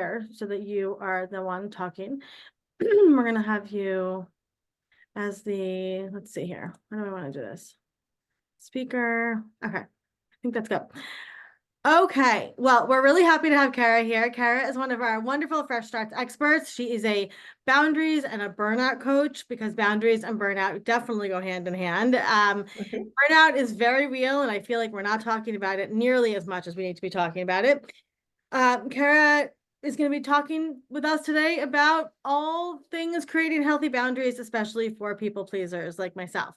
share so that you are the one talking. We're going to have you as the, let's see here. How do I want to do this? Speaker. Okay. I think that's good. Okay, well, we're really happy to have Kara here. Kara is one of our wonderful Fresh Starts experts. She is a boundaries and a burnout coach, because boundaries and burnout definitely go hand in hand. Burnout is very real, and I feel like we're not talking about it nearly as much as we need to be talking about it. Kara is going to be talking with us today about all things creating healthy boundaries, especially for people pleasers like myself.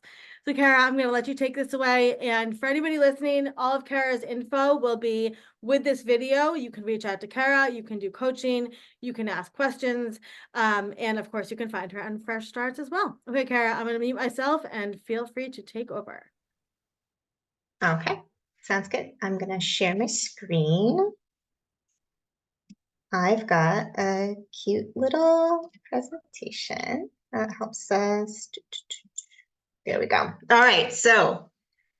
So Kara, I'm going to let you take this away. And for anybody listening, all of Kara's info will be with this video. You can reach out to Kara, you can do coaching, you can ask questions. And of course you can find her on Fresh Starts as well. Okay, Kara, I'm going to mute myself and feel free to take over. Okay, sounds good. I'm going to share my screen. I've got a cute little presentation that helps us. There we go. All right, so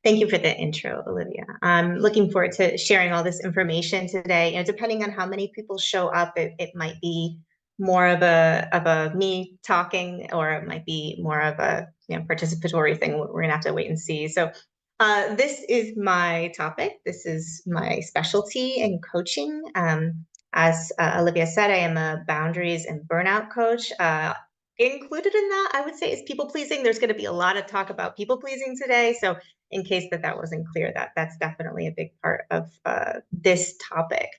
thank you for the intro, Olivia. I'm looking forward to sharing all this information today. You know, depending on how many people show up, it might be more of a me talking, or it might be more of a participatory thing. We're gonna have to wait and see. So this is my topic. This is my specialty in coaching. As Olivia said, I am a boundaries and burnout coach. Included in that, I would say, is people pleasing. There's going to be a lot of talk about people pleasing today. So in case that wasn't clear, that's definitely a big part of this topic.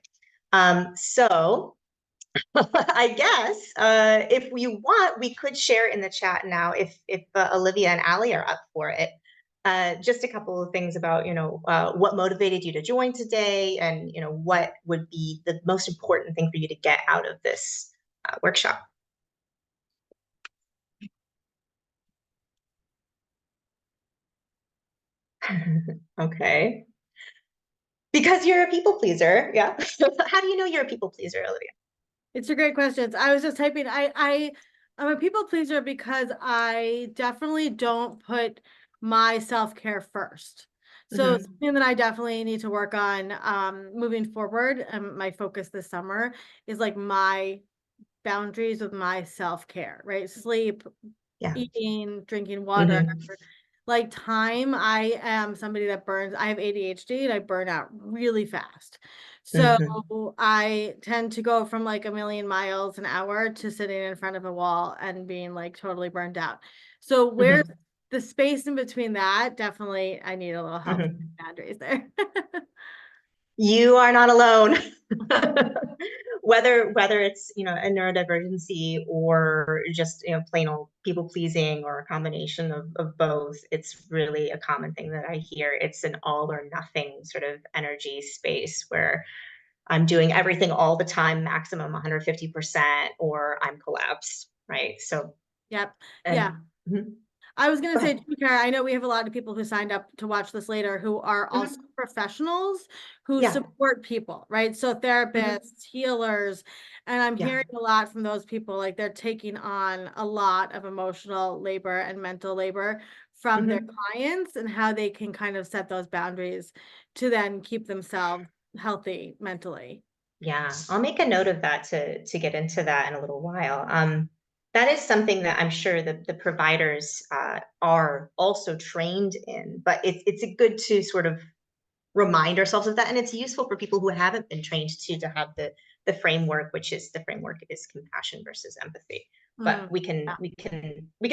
So I guess if we want, we could share in the chat now, if Olivia and Ali are up for it. Just a couple of things about, what motivated you to join today, and, what would be the most important thing for you to get out of this workshop. Okay. Because you're a people pleaser, yeah. How do you know you're a people pleaser, Olivia? It's a great question. I was just typing, I'm a people pleaser because I definitely don't put my self-care first. So something that I definitely need to work on moving forward, my focus this summer is like my boundaries with my self-care, right? Sleep, eating, drinking water, like time. I am somebody that I have ADHD and I burn out really fast. So I tend to go from like a million miles an hour to sitting in front of a wall and being like totally burned out. So where's the space in between that? Definitely, I need a little help with boundaries there. You are not alone. Whether it's a neurodivergency, or just plain old people pleasing, or a combination of both, it's really a common thing that I hear. It's an all or nothing sort of energy space where I'm doing everything all the time, maximum 150%, or I'm collapsed, right? So yep. Yeah. I was going to say too, Kara, I know we have a lot of people who signed up to watch this later who are also professionals who support people, right? So therapists, healers, and I'm hearing a lot from those people, like they're taking on a lot of emotional labor and mental labor from their clients, and how they can kind of set those boundaries to then keep themselves healthy mentally. Yeah, I'll make a note of that to get into that in a little while. That is something that I'm sure the providers are also trained in, but it's a good to sort of remind ourselves of that, and it's useful for people who haven't been trained to have the framework, which is compassion versus empathy. But we can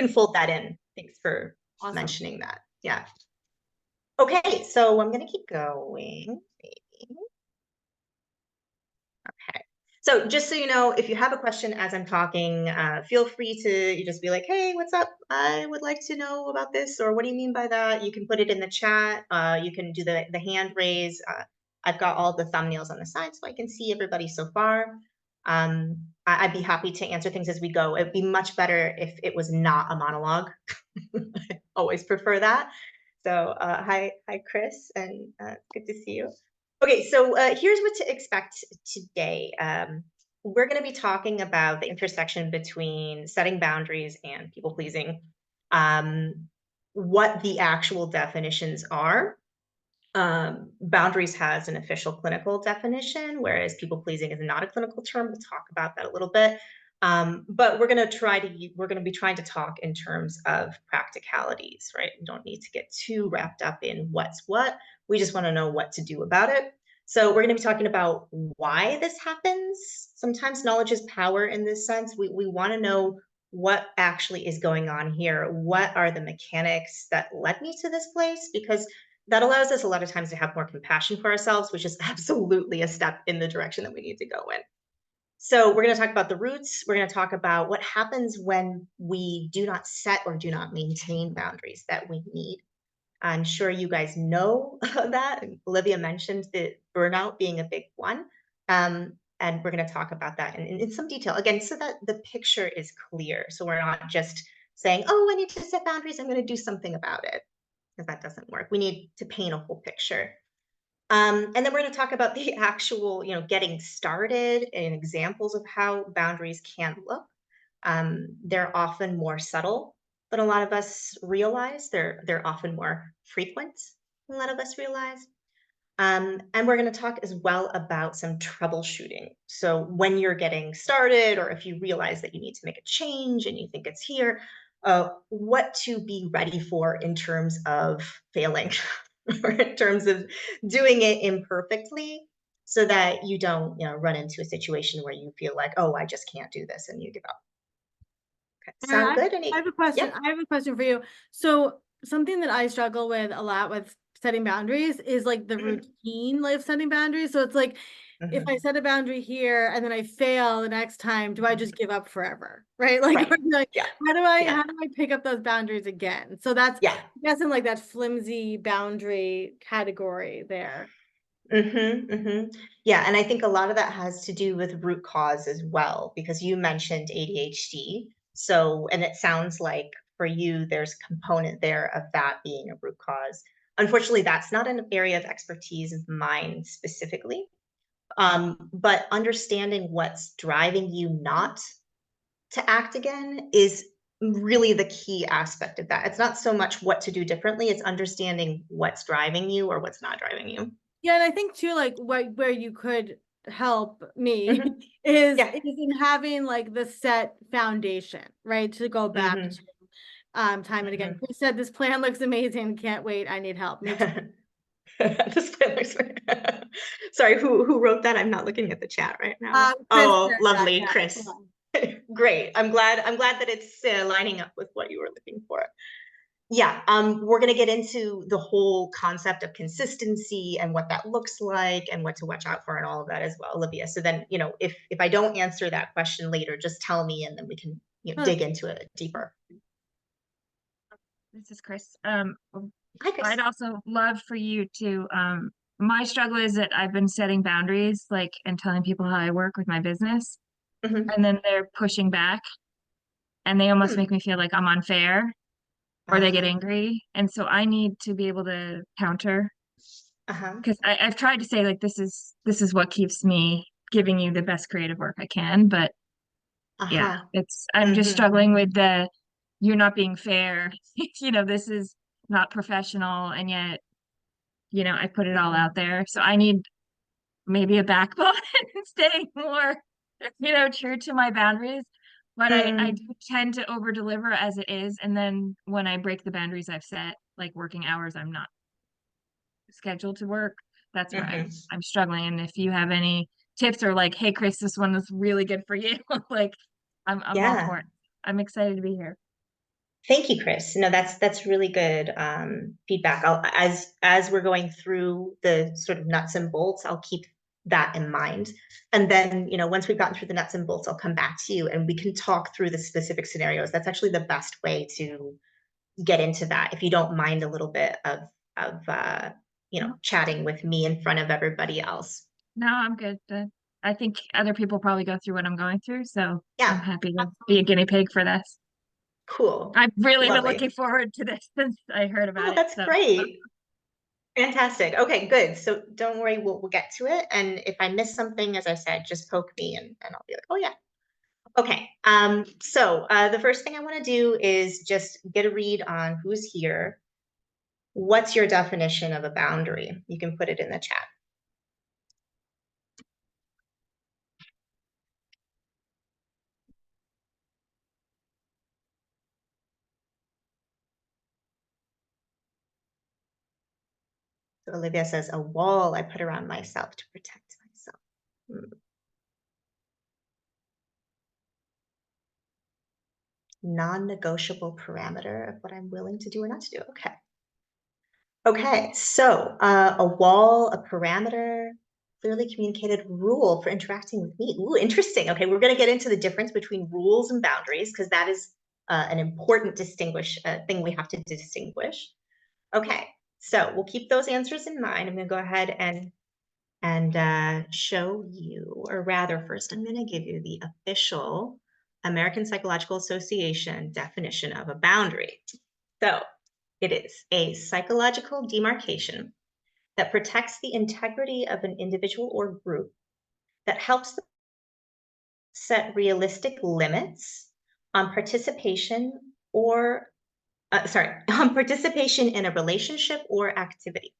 fold that in. Thanks for mentioning that. Yeah. Okay, so I'm gonna keep going. Maybe. Okay. So just so you know, if you have a question as I'm talking, feel free to just be like, hey, what's up? I would like to know about this, or what do you mean by that? You can put it in the chat. You can do the hand raise. I've got all the thumbnails on the side so I can see everybody so far. I'd be happy to answer things as we go. It'd be much better if it was not a monologue. I always prefer that. So hi, Chris, and good to see you. Okay, so here's what to expect today. We're going to be talking about the intersection between setting boundaries and people pleasing, what the actual definitions are, Boundaries has an official clinical definition, whereas people pleasing is not a clinical term. We'll talk about that a little bit. But we're going to be trying to talk in terms of practicalities, right? We don't need to get too wrapped up in what's what. We just want to know what to do about it. So we're going to be talking about why this happens. Sometimes knowledge is power in this sense. We want to know what actually is going on here. What are the mechanics that led me to this place? Because that allows us a lot of times to have more compassion for ourselves, which is absolutely a step in the direction that we need to go in. So we're going to talk about the roots. We're going to talk about what happens when we do not set or do not maintain boundaries that we need. I'm sure you guys know that. Olivia mentioned the burnout being a big one. And we're going to talk about that in some detail, again, so that the picture is clear. So we're not just saying, oh, I need to set boundaries, I'm going to do something about it, because that doesn't work. We need to paint a whole picture. And then we're going to talk about the actual, getting started and examples of how boundaries can look. They're often more subtle than a lot of us realize. They're often more frequent than a lot of us realize. And we're going to talk as well about some troubleshooting. So when you're getting started, or if you realize that you need to make a change and you think it's here, what to be ready for in terms of failing, or in terms of doing it imperfectly, so that you don't, run into a situation where you feel like, oh, I just can't do this, and you give up. Okay. All right, Sound good? I have a question. Yep. I have a question for you. So something that I struggle with a lot with setting boundaries is like the Mhm. routine of setting boundaries. So it's like if I Mhm. set a boundary here and then I fail the next time, do I Mhm. just give up forever? Right? Like, Right. like Yeah. how do I Yeah. pick up those boundaries again? So that's Yeah. I guess in like that flimsy boundary category there. Yeah, and I think a lot of that has to do with root cause as well, because you mentioned ADHD. So, and it sounds like for you, there's a component there of that being a root cause. Unfortunately, that's not an area of expertise of mine specifically. But understanding what's driving you not to act again is really the key aspect of that. It's not so much what to do differently, it's understanding what's driving you or what's not driving you. Yeah, and I think too, like where you could help me Mhm. is Yeah. in having like the set foundation, right? To go back Mhm. to time and again. Mhm. Chris said this plan looks amazing. Can't wait. I need help. Me too. The spoilers. Sorry, who wrote that? I'm not looking at the chat right now. Chris Oh, said that, lovely, yeah. Chris. Hold Great. I'm glad that it's lining up with what you were looking for. Yeah, we're going to get into the whole concept of consistency and what that looks like and what to watch out for and all of that as well, Olivia. So then, if I don't answer that question later, just tell me and then we can, on. dig into it deeper. This is Chris. Hi, Chris. I'd also love for you to, my struggle is that I've been setting boundaries, like, and telling people how I work with my business, Mhm. and then they're pushing back and they almost Hmm. make me feel like I'm unfair or they get Uh-huh. angry. And so I need to be able to counter Uh-huh. because I've tried to say like this is what keeps me giving you the best creative work I can. But yeah, Uh-huh. I'm just Mhm. struggling with the you're not being fair. This is not professional, and yet I put it all Mhm. out there. So I need maybe a backbone and staying more, true to my boundaries. But I Mm. do tend to over deliver as it is. And then when I break the boundaries I've set, like working hours, I'm not scheduled to work. That's where Mhm. I'm struggling. And if you have any tips or like, hey Chris, this one is really good for you, like I'm all Yeah. for it. I'm excited to be here. Thank you, Chris. No, that's really good feedback. As we're going through the sort of nuts and bolts, I'll keep that in mind. And then, once we've gotten through the nuts and bolts, I'll come back to you and we can talk through the specific scenarios. That's actually the best way to get into that. If you don't mind a little bit of chatting with me in front of everybody else. No, I'm good. I think other people probably go through what I'm going through, so I'm Yeah. happy to be a guinea pig for this. Cool. I've really been Lovely. looking forward to this since I heard Oh, about it. that's So great. Fantastic. Okay, good. So don't worry, we'll get to it. And if I miss something, as I said, just poke me and I'll be like, oh yeah. Okay. So the first thing I want to do is just get a read on who's here. what's your definition of a boundary? You can put it in the chat. So Olivia says, a wall I put around myself to protect myself. Non-negotiable parameter of what I'm willing to do or not to do. Okay. Okay, so a wall, a parameter, clearly communicated rule for interacting with me. Ooh, interesting. Okay, we're going to get into the difference between rules and boundaries because that is an important thing we have to distinguish. Okay, so we'll keep those answers in mind. I'm going to go ahead and show you, or rather, first I'm going to give you the official American Psychological Association definition of a boundary. So it is a psychological demarcation that protects the integrity of an individual or group, that helps them set realistic limits on participation or, on participation in a relationship or activity.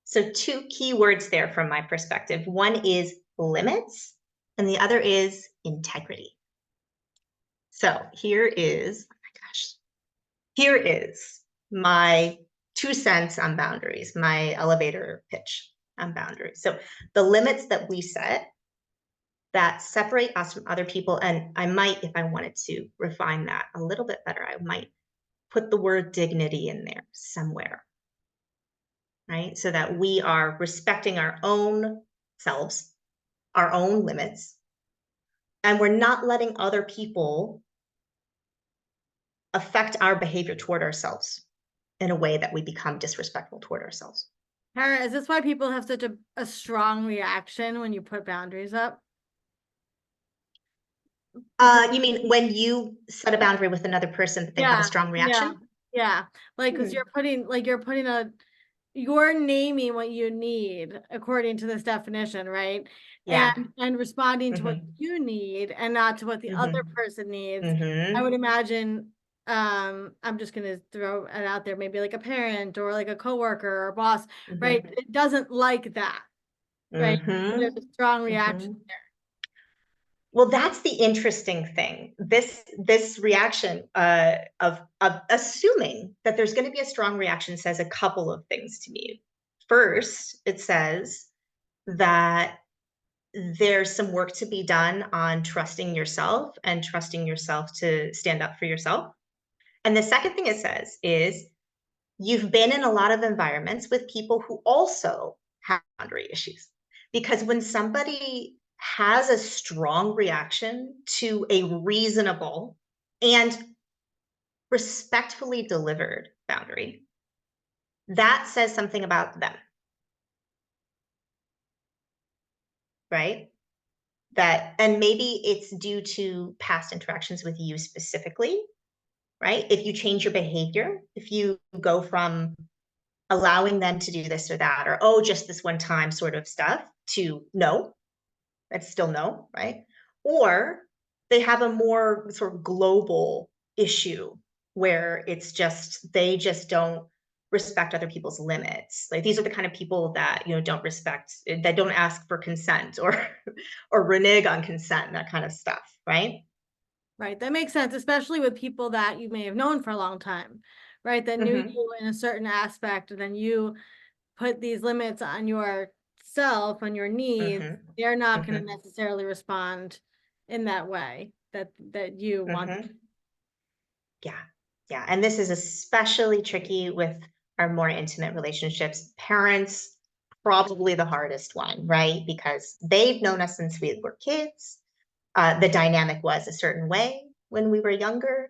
So two key words there from my perspective. One is limits, and the other is integrity. So here is, oh my gosh, here is my 2 cents on boundaries, my elevator pitch on boundaries. So the limits that we set that separate us from other people, and I might, if I wanted to refine that a little bit better, I might put the word dignity in there somewhere, right? So that we are respecting our own selves, our own limits, and we're not letting other people affect our behavior toward ourselves in a way that we become disrespectful toward ourselves. Kara, is this why people have such a strong reaction when you put boundaries up? You mean when you set a boundary with another person that they have a strong reaction? Yeah. Like, because you're naming what you need according to this definition, right? Yeah. And responding to what you need and not to what the other person needs. I would imagine, I'm just gonna throw it out there, maybe like a parent or like a coworker or a boss, right? It doesn't like that, right? There's a strong reaction there. Well, that's the interesting thing. This reaction of assuming that there's going to be a strong reaction says a couple of things to me. First, it says that there's some work to be done on trusting yourself and trusting yourself to stand up for yourself. And the second thing it says is you've been in a lot of environments with people who also have boundary issues. Because when somebody has a strong reaction to a reasonable and respectfully delivered boundary, that says something about them, right? And maybe it's due to past interactions with you specifically, right? If you change your behavior, if you go from allowing them to do this or that, or, oh, just this one time sort of stuff, to no, that's still no, right? Or they have a more sort of global issue where it's just, they just don't respect other people's limits. Like these are the kind of people that, don't respect, that don't ask for consent or renege on consent, that kind of stuff, right? Right, that makes sense, especially with people that you may have known for a long time, right? That knew you in a certain aspect, and then you put these limits on yourself, on your needs. They're not going to necessarily respond in that way that you want. Yeah. And this is especially tricky with our more intimate relationships. Parents, probably the hardest one, right? Because they've known us since we were kids. The dynamic was a certain way when we were younger.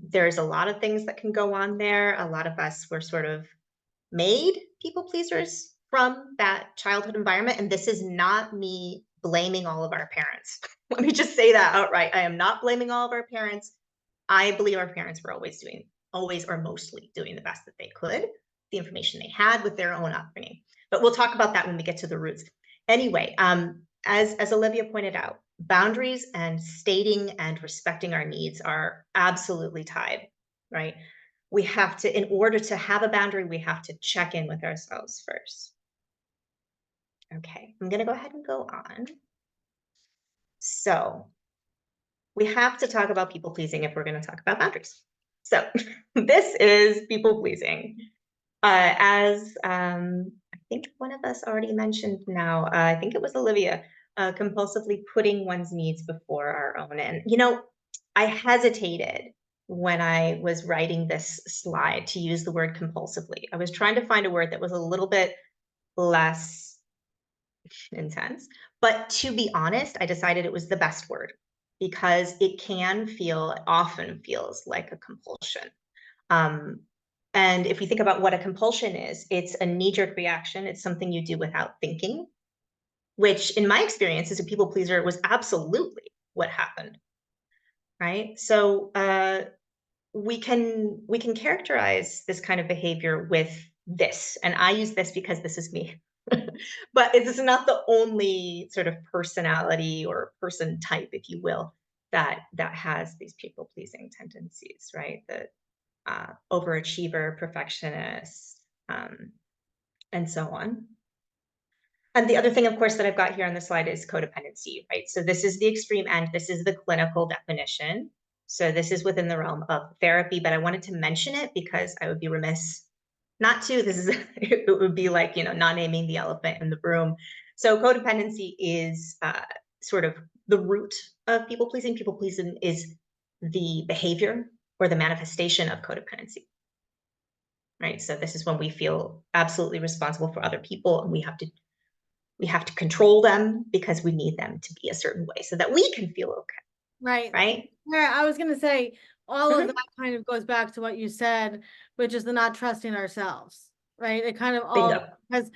There's a lot of things that can go on there. A lot of us were sort of made people pleasers from that childhood environment. And this is not me blaming all of our parents. Let me just say that outright. I am not blaming all of our parents. I believe our parents were always or mostly doing the best that they could, the information they had with their own upbringing. But we'll talk about that when we get to the roots. Anyway, as Olivia pointed out, boundaries and stating and respecting our needs are absolutely tied, right? we have to, in order to have a boundary, we have to check in with ourselves first. Okay, I'm gonna go ahead and go on. So we have to talk about people pleasing if we're gonna talk about boundaries. So this is people pleasing. As I think one of us already mentioned now, I think it was Olivia, compulsively putting one's needs before our own. And, you know, I hesitated when I was writing this slide to use the word compulsively. I was trying to find a word that was a little bit less intense. But to be honest, I decided it was the best word because it often feels like a compulsion. Um, and if you think about what a compulsion is, it's a knee-jerk reaction. It's something you do without thinking, which in my experience as a people pleaser was absolutely what happened, right? So we can characterize this kind of behavior with this, and I use this because this is me. But it is not the only sort of personality or person type, if you will, that has these people pleasing tendencies, right? The overachiever, perfectionist, and so on. And the other thing, of course, that I've got here on the slide is codependency, right? So this is the extreme end. This is the clinical definition. So this is within the realm of therapy, but I wanted to mention it because I would be remiss not to. This is, it would be like, not naming the elephant in the room. So codependency is sort of the root of people pleasing. People pleasing is the behavior or the manifestation of codependency, right? So this is when we feel absolutely responsible for other people, and we have to control them because we need them to be a certain way so that we can feel okay, Right. right? Yeah, I was gonna say, all of Mhm. that kind of goes back to what you said, which is the not trusting ourselves, right? It kind of all, Bingo. because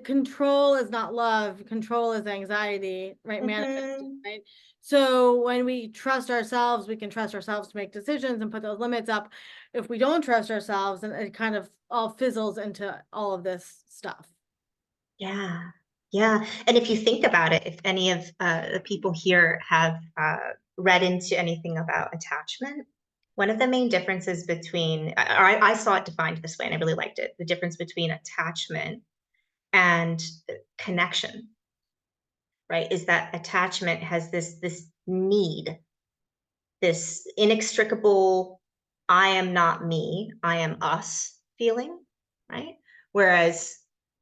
control is not love, control is anxiety, right? Manifesting, Mhm. right? So when we trust ourselves, we can trust ourselves to make decisions and put those limits up. If we don't trust ourselves, then it kind of all fizzles into all of this stuff. Yeah. Yeah. And if you think about it, if any of the people here have read into anything about attachment, one of the main differences between, or I saw it defined this way and I really liked it, the difference between attachment and connection, right? Is that attachment has this need, this inextricable, I am not me, I am us feeling, right? Whereas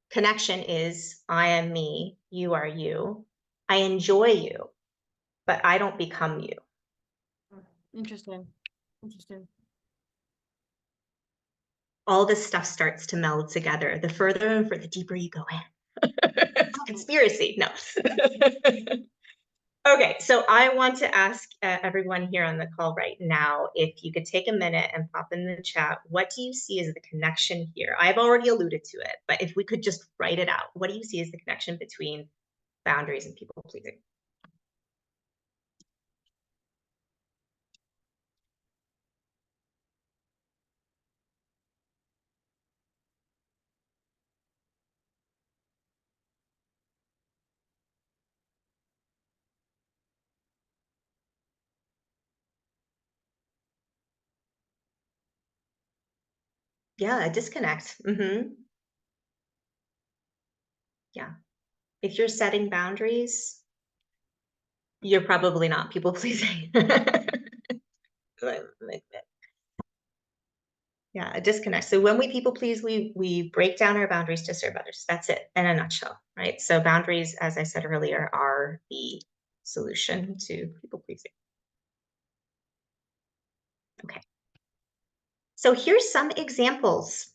connection is I am me, you are you. I enjoy you, but I don't become you. Interesting. Interesting. All this stuff starts to meld together the further and the deeper you go in. It's a conspiracy. No. Okay, so I want to ask everyone here on the call right now, if you could take a minute and pop in the chat, what do you see as the connection here? I've already alluded to it, but if we could just write it out, what do you see as the connection between boundaries and people pleasing? Yeah, a disconnect. Yeah. If you're setting boundaries, you're probably not people pleasing. Yeah, a disconnect. So when we people please, we break down our boundaries to serve others. That's it in a nutshell, right? So boundaries, as I said earlier, are the solution to people pleasing. Okay. So here's some examples.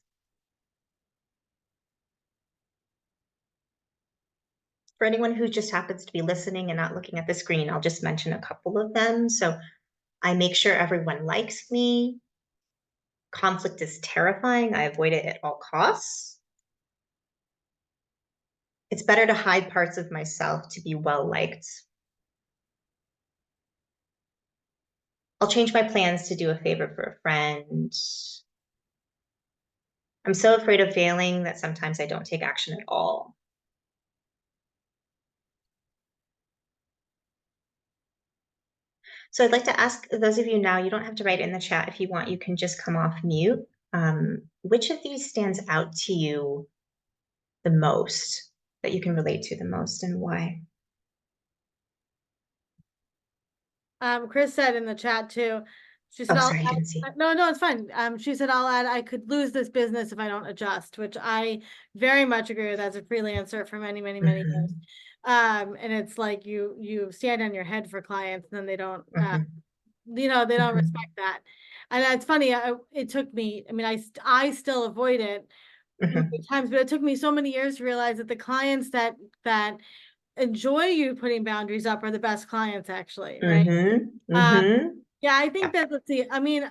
For anyone who just happens to be listening and not looking at the screen, I'll just mention a couple of them. So I make sure everyone likes me. Conflict is terrifying. I avoid it at all costs. It's better to hide parts of myself to be well liked. I'll change my plans to do a favor for a friend. I'm so afraid of failing that sometimes I don't take action at all. So I'd like to ask those of you now, you don't have to write in the chat if you want, you can just come off mute. which of these stands out to you the most, that you can relate to the most, and why? Chris said in the chat too, she said, Oh, I'll sorry, I didn't see. no, it's fine. She said, I'll add, I could lose this business if I don't adjust, which I very much agree with as a freelancer for many, many, many years. And it's like you stand on your head for clients, and then they don't, they don't respect that. And that's funny. It took me, I mean, I still avoid it many times, but it took me so many years to realize that the clients that enjoy you putting boundaries up are the best clients, actually, right? Yeah, I think that, let's see, I mean,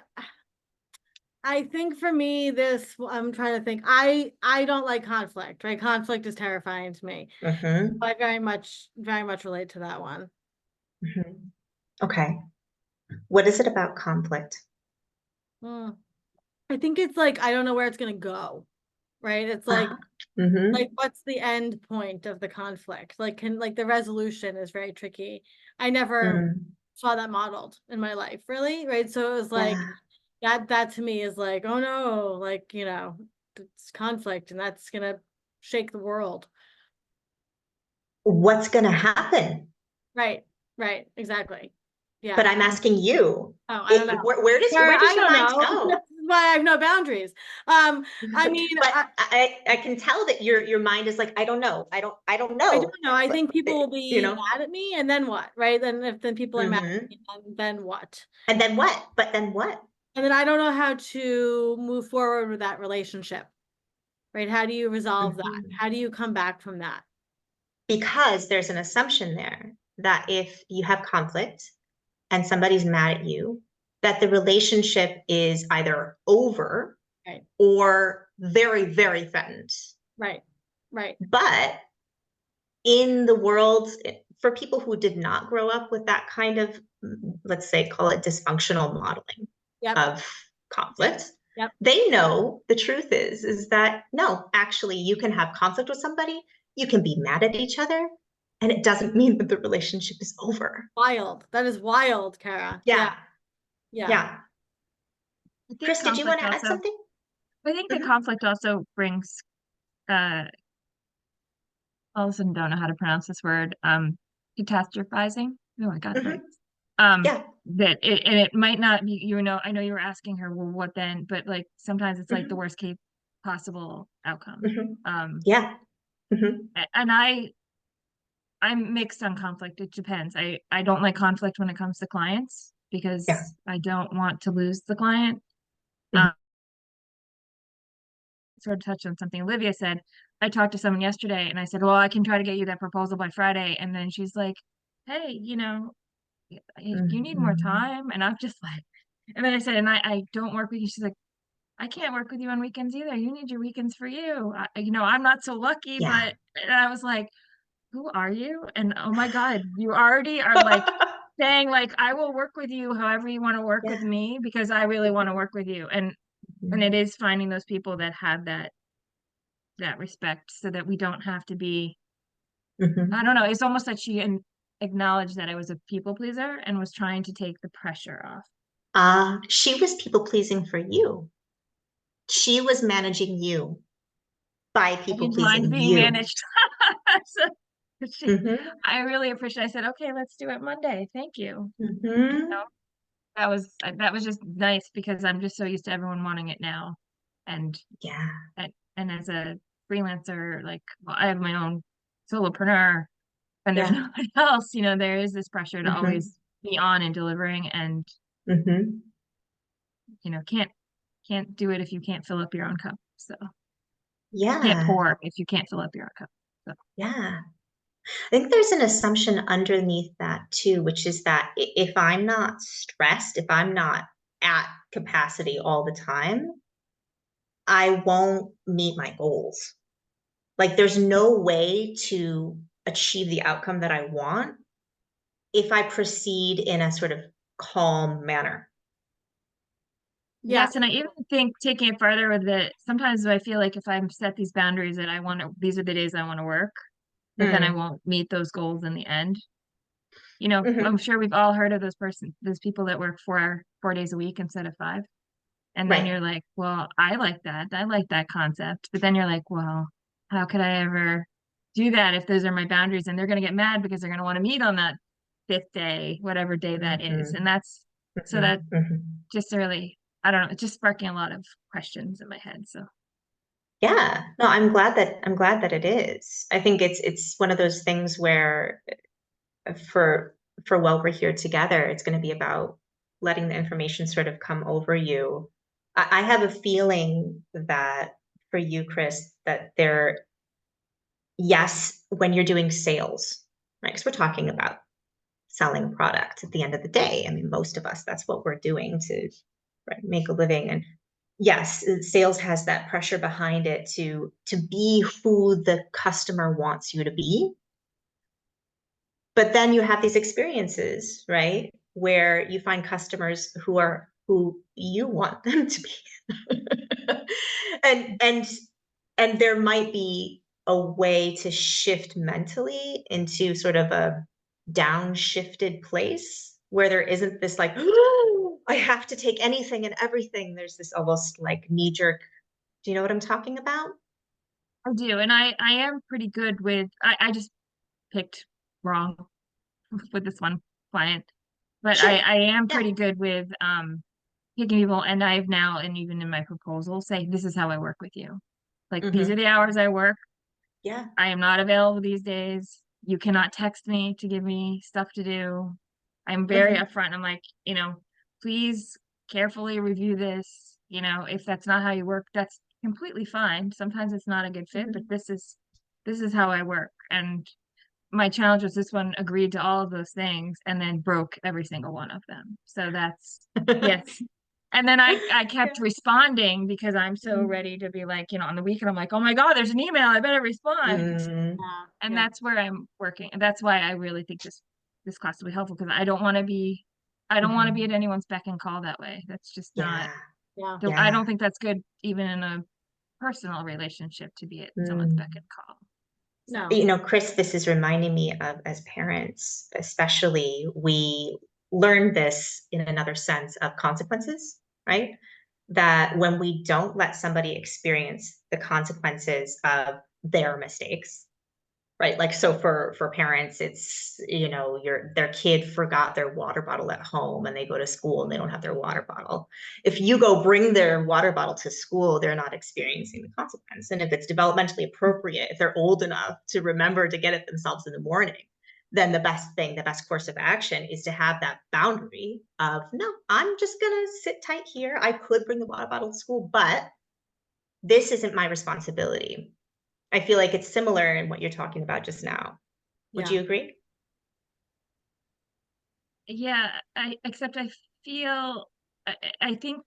I think for me, I'm trying to think, I don't like conflict, right? Conflict is terrifying to me. I very much relate to that one. Okay. What is it about conflict? I think it's like, I don't know where it's going to go, right? It's like, what's the end point of the conflict? Like, the resolution is very tricky. I never saw that modeled in my life, really, right? So it was like, that to me is like, oh no, like, it's conflict, and that's gonna shake the world. What's going to happen? Right, exactly. Yeah. But I'm asking you, Oh, I don't know. where does I your don't mind know. go? That's why I have no boundaries. I mean, But I can tell that your mind is like, I don't know. I don't know. I don't know. I But, think people will be know. mad at me, and then what, right? Then people are mad at me, and then what? And then what? But then what? And then I don't know how to move forward with that relationship, right? How do you resolve that? How do you come back from that? Because there's an assumption there that if you have conflict and somebody's mad at you, that the relationship is either over or very, very threatened. Right. But in the world, for people who did not grow up with that kind of, let's say, call it dysfunctional modeling of conflict, they know the truth is that no, actually, you can have conflict with somebody, you can be mad at each other, and it doesn't mean that the relationship is over. Wild. That is wild, Kara. Yeah. Chris, did you want to add something? I think the conflict also brings, all of a sudden don't know how to pronounce this word, catastrophizing. Oh, I got it right. That it might not be, I know you were asking her, well, what then? But like sometimes it's like the worst case possible outcome. And I'm mixed on conflict. It depends. I don't like conflict when it comes to clients because I don't want to lose the client. Sort of touched on something Olivia said. I talked to someone yesterday and I said, well, I can try to get you that proposal by Friday. And then she's like, hey, if you need more time. And I'm just like, and then I said, and I don't work with you. She's like, I can't work with you on weekends either. You need your weekends for you. I'm not so lucky, but and I was like, who are you? And oh my God, you already are like saying like, I will work with you however you want to work with me because I really want to work with you. And it is finding those people that have that respect so that we don't have to be, I don't know. It's almost like she acknowledged that I was a people pleaser and was trying to take the pressure off. She was people pleasing for you. She was managing you by people pleasing being you. Managed. I really appreciate it. I said, okay, let's do it Monday. Thank you. That was just nice because I'm just so used to everyone wanting it now. And and as a freelancer, like I have my own solopreneur and there's nobody else, there is this pressure to always be on and delivering and can't do it if you can't fill up your own cup. So can't pour if you can't fill up your own cup. So. I think there's an assumption underneath that too, which is that if I'm not stressed, if I'm not at capacity all the time, I won't meet my goals. Like there's no way to achieve the outcome that I want if I proceed in a sort of calm manner. Yes, and I even think taking it further with it, sometimes I feel like if I'm set these boundaries that these are the days I want to work, that then I won't meet those goals in the end. I'm sure we've all heard of those people that work 4 days a week instead of 5. And then Right. you're like, well, I like that. I like that concept. But then you're like, well, how could I ever do that if those are my boundaries? And they're going to get mad because they're going to want to meet on that fifth day, whatever day that is. And that's so that just really, I don't know, it's just sparking a lot of questions in my head. So Yeah, no, I'm glad that it is. I think it's one of those things where for while we're here together, it's going to be about letting the information sort of come over you. I have a feeling that for you, Chris, that there, yes, when you're doing sales, right? Because we're talking about selling a product at the end of the day. I mean, most of us, that's what we're doing to, right, make a living. And yes, sales has that pressure behind it to be who the customer wants you to be. But then you have these experiences, right, where you find customers who are who you want them to be. and and there might be a way to shift mentally into sort of a downshifted place where there isn't this like, oh, I have to take anything and everything. There's this almost like knee jerk. Do you know what I'm talking about? I do. And I am pretty good with, I just picked wrong with this one client, but Sure. I am Yeah. pretty good with picking people. And I've now, and even in my proposal, say, this is how I work with you. Like, these are the hours I work. Yeah. I am not available these days. You cannot text me to give me stuff to do. I'm very upfront. I'm like, please carefully review this. If that's not how you work, that's completely fine. Sometimes it's not a good fit, but this is how I work. And my challenge was this one agreed to all of those things and then broke every single one of them. So that's yes. And then I Yeah. kept responding because I'm so ready to be like, on the weekend, I'm like, oh my God, there's an email. I better respond. Mm, And Yeah. that's where I'm working. And that's why I really think this class will be helpful because I don't want to be at anyone's beck and call that way. That's just not, yeah. Yeah. I Yeah. don't think that's good even in a personal relationship to be at someone's beck Mm. and call. So No. Chris, this is reminding me of as parents, especially, we learn this in another sense of consequences, right? That when we don't let somebody experience the consequences of their mistakes, right? Like, so for parents, it's, their kid forgot their water bottle at home and they go to school and they don't have their water bottle. If you go bring their water bottle to school, they're not experiencing the consequence. And if it's developmentally appropriate, if they're old enough to remember to get it themselves in the morning, then the best course of action is to have that boundary of, no, I'm just gonna sit tight here. I could bring the water bottle to school, but this isn't my responsibility. I feel like it's similar in what you're talking about just now. Would Yeah. you agree? yeah, except I feel I think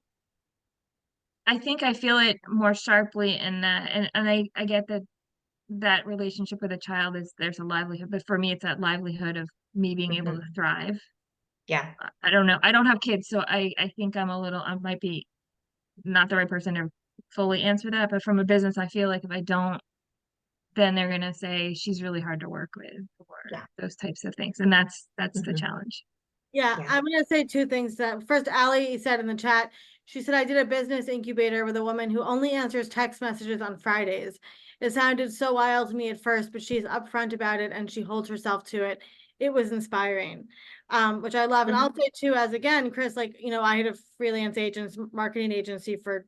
I feel it more sharply in that and I get that relationship with a child is there's a livelihood, but for me it's that livelihood of me being able to Mhm. thrive. Yeah. I don't know. I don't have kids, so I think I might be not the right person to fully answer that, but from a business, I feel like if I don't, then they're gonna say she's really hard to work with or Yeah. those types of things. And that's the Mhm. challenge. Yeah, Yeah. I'm gonna say two things. That first, Allie said in the chat, she said I did a business incubator with a woman who only answers text messages on Fridays. It sounded so wild to me at first, but she's upfront about it and she holds herself to it. It was inspiring, which I love. And I'll Mhm. say too, as again, Chris, like I had a freelance marketing agency for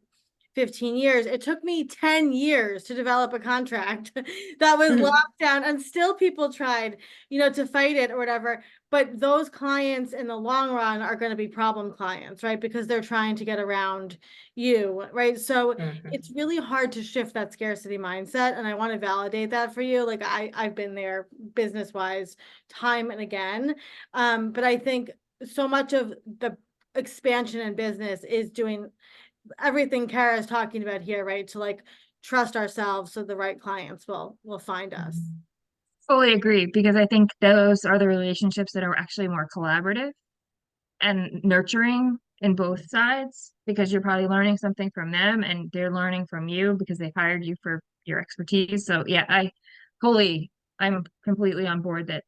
15 years. It took me 10 years to develop a contract that was Mhm. locked down, and still people tried, to fight it or whatever. But those clients in the long run are going to be problem clients, right? Because they're trying to get around you, right? So it's Mhm. really hard to shift that scarcity mindset. And I want to validate that for you. Like I've been there business wise time and again. But I think so much of the expansion in business is doing everything Kara is talking about here, right? To like trust ourselves so the right clients will find us. Mhm. Fully agree because I think those are the relationships that are actually more collaborative and nurturing in both sides because you're probably learning something from them and they're learning from you because they hired you for your expertise. So yeah, I'm completely on board that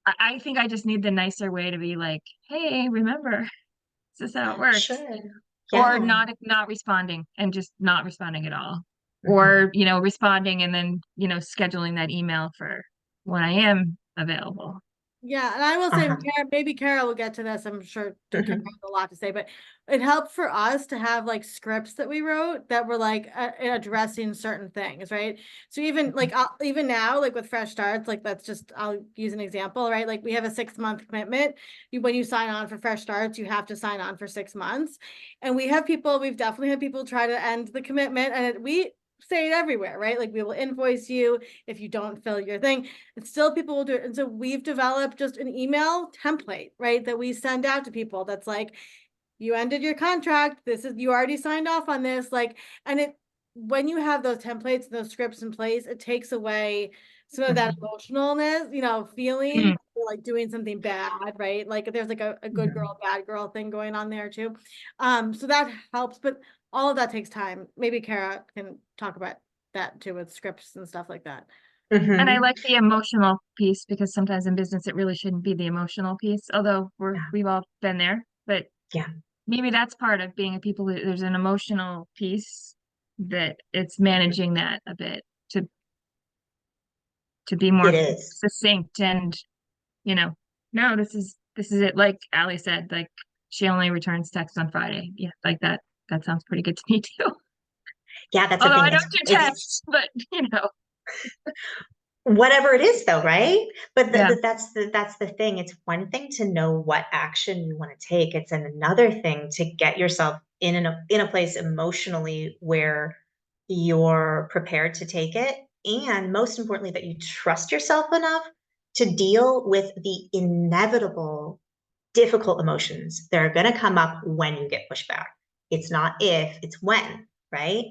I think I just need the nicer way to be like, hey, remember, This is how it works. Sure. Or Yeah. not responding and just not responding at all. Mhm. Or, responding and then, scheduling that email for when I am available. Yeah, and I will say, Uh-huh. maybe Kara will get to this. I'm sure Kara Mhm. has a lot to say, but it helped for us to have like scripts that we wrote that were like addressing certain things, right? So even like even now, like with Fresh Starts, like I'll use an example, right? Like we have a 6-month commitment. When you sign on for Fresh Starts, you have to sign on for 6 months, and we've definitely had people try to end the commitment, and we say it everywhere, right? Like we will invoice you if you don't fill your thing. And still people will do it. And so we've developed just an email template, right? That we send out to people that's like, you ended your contract. You already signed off on this. Like, and when you have those templates and those scripts in place, it takes away some of that Mhm. emotionalness, feeling like doing something bad, right? Like there's like a good girl, bad girl thing going on there too. So that helps, but all of that takes time. Maybe Kara can talk about that too with scripts and stuff like that. And I Mhm. like the emotional piece because sometimes in business it really shouldn't be the emotional piece, although we've all been there. But Yeah. maybe that's part of being a people. There's an emotional piece that it's managing that a bit to be more It is. succinct and no, this is it. Like Ali said, like she only returns text on Friday. Yeah, like that. That sounds pretty good to me too. Yeah, that's the Although thing. I don't do text, but Whatever it is though, right? But yeah. that's the thing. It's one thing to know what action you want to take. It's another thing to get yourself in a place emotionally where you're prepared to take it, and most importantly that you trust yourself enough to deal with the inevitable difficult emotions that are going to come up when you get pushed back. It's not if, it's when, right?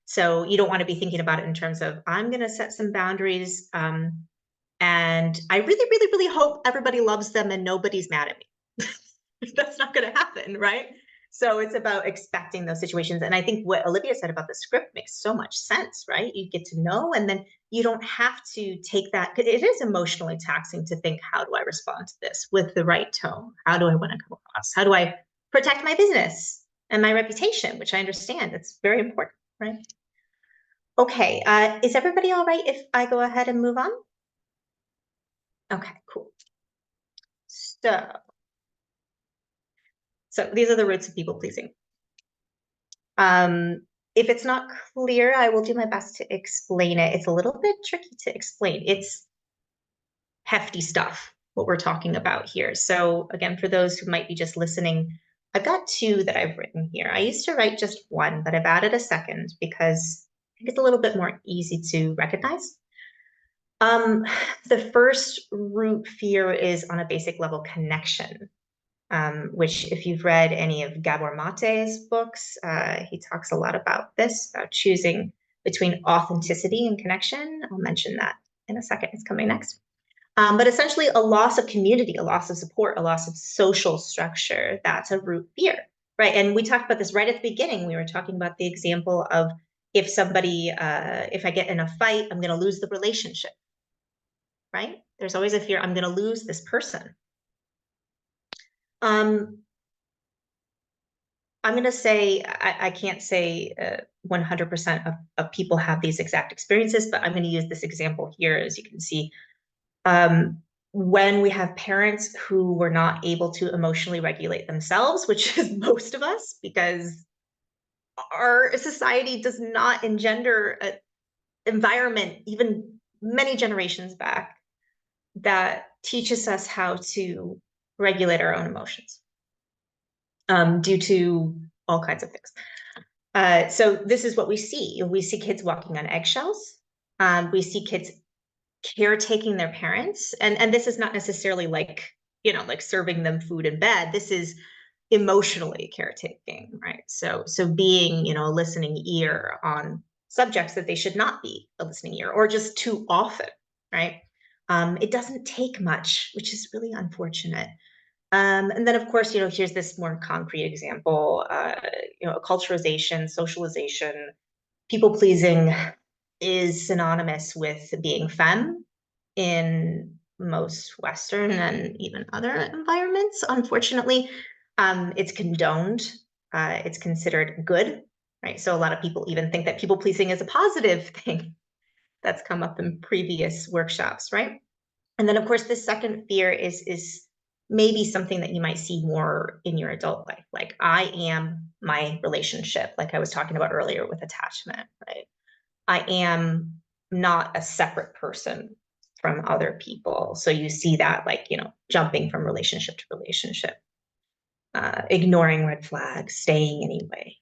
So you don't want to be thinking about it in terms of, I'm going to set some boundaries. And I really, really, really hope everybody loves them and nobody's mad at me. That's not going to happen, right? So it's about expecting those situations. And I think what Olivia said about the script makes so much sense, right? You get to know, and then you don't have to take that, because it is emotionally taxing to think, how do I respond to this with the right tone? How do I want to come across? How do I protect my business and my reputation, which I understand that's very important, right? Okay, is everybody all right if I go ahead and move on? Okay, cool. So these are the roots of people pleasing. If it's not clear, I will do my best to explain it. It's a little bit tricky to explain. It's hefty stuff, what we're talking about here. So again, for those who might be just listening, I've got 2 that I've written here. I used to write just 1, but I've added a second because I think it's a little bit more easy to recognize. The first root fear is on a basic level connection. Which if you've read any of Gabor Mate's books, he talks a lot about this, about choosing between authenticity and connection. I'll mention that in a second, it's coming next. But essentially a loss of community, a loss of support, a loss of social structure, that's a root fear, right? And we talked about this right at the beginning. We were talking about the example of if I get in a fight, I'm going to lose the relationship, right? There's always a fear, I'm going to lose this person. I'm going to say, I can't say 100% of people have these exact experiences, but I'm going to use this example here. As you can see, when we have parents who were not able to emotionally regulate themselves, which is most of us, because our society does not engender an environment, even many generations back, that teaches us how to regulate our own emotions, due to all kinds of things. So this is what we see. We see kids walking on eggshells. We see kids caretaking their parents. And this is not necessarily like, like serving them food in bed. This is emotionally caretaking, right? So being, a listening ear on subjects that they should not be a listening ear, or just too often, right? It doesn't take much, which is really unfortunate. And then, of course, here's this more concrete example, acculturation, socialization, people pleasing is synonymous with being femme in most Western and even other environments, unfortunately. It's condoned. It's considered good, right? So a lot of people even think that people pleasing is a positive thing. That's come up in previous workshops, right? And then of course, the second fear is maybe something that you might see more in your adult life. Like, I am my relationship, like I was talking about earlier with attachment, right? I am not a separate person from other people. So you see that, like, jumping from relationship to relationship, ignoring red flags, staying anyway.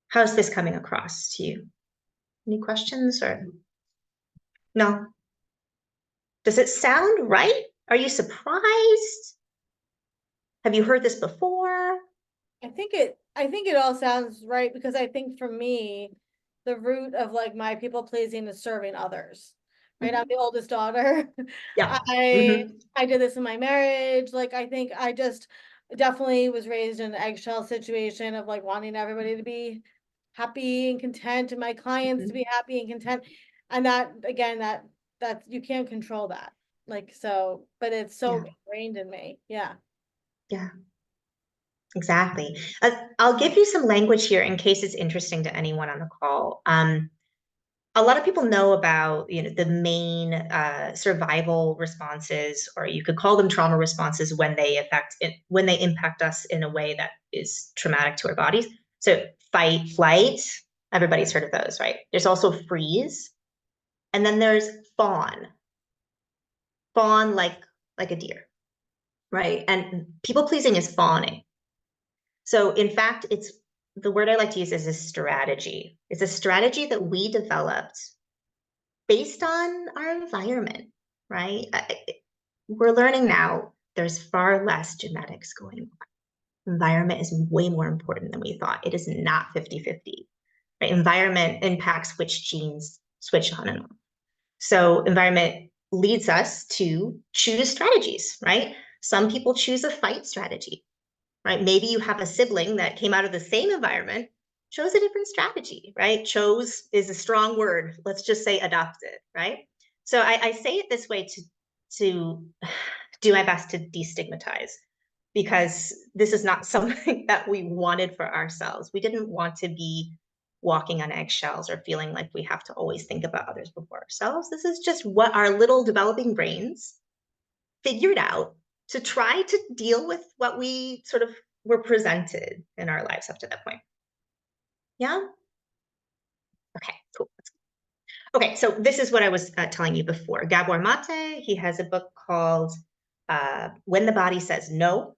How's this coming across to you? Any questions or no? Does it sound right? Are you surprised? Have you heard this before? I think it all sounds right, because I think for me, the root of like my people pleasing is serving others. Right? I'm the oldest daughter. Yeah. I did this in my marriage. Like, I think I just definitely was raised in an eggshell situation of like wanting everybody to be happy and content, and my clients to be happy and content. And that, again, that you can't control that. Like, so, but it's so Yeah. ingrained in me. Yeah. Yeah. Exactly. I'll give you some language here in case it's interesting to anyone on the call. A lot of people know about, the main survival responses, or you could call them trauma responses, when they impact us in a way that is traumatic to our bodies. So fight, flight, everybody's heard of those, right? There's also freeze, and then there's fawn. Fawn, like a deer, right? And people pleasing is fawning. So in fact, the word I like to use is a strategy. It's a strategy that we developed based on our environment, right? We're learning now there's far less genetics going on. Environment is way more important than we thought. It is not 50-50. Right? Environment impacts which genes switch on and off. So environment leads us to choose strategies, right? Some people choose a fight strategy, right? Maybe you have a sibling that came out of the same environment, chose a different strategy, right? Chose is a strong word. Let's just say adopted, right? So I say it this way to do my best to destigmatize, because this is not something that we wanted for ourselves. We didn't want to be walking on eggshells or feeling like we have to always think about others before ourselves. This is just what our little developing brains figured out to try to deal with what we sort of were presented in our lives up to that point. Yeah? Okay, cool. Okay, so this is what I was telling you before. Gabor Mate, he has a book called When the Body Says No.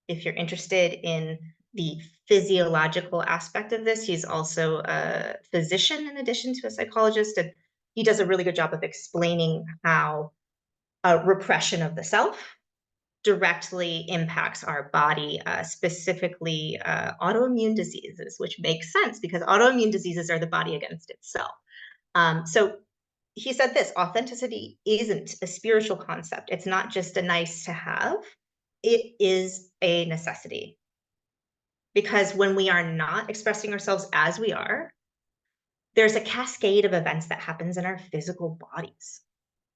If you're interested in the physiological aspect of this, he's also a physician in addition to a psychologist, and he does a really good job of explaining how repression of the self directly impacts our body, specifically autoimmune diseases, which makes sense because autoimmune diseases are the body against itself. So he said this: authenticity isn't a spiritual concept. It's not just a nice to have. It is a necessity. Because when we are not expressing ourselves as we are, there's a cascade of events that happens in our physical bodies,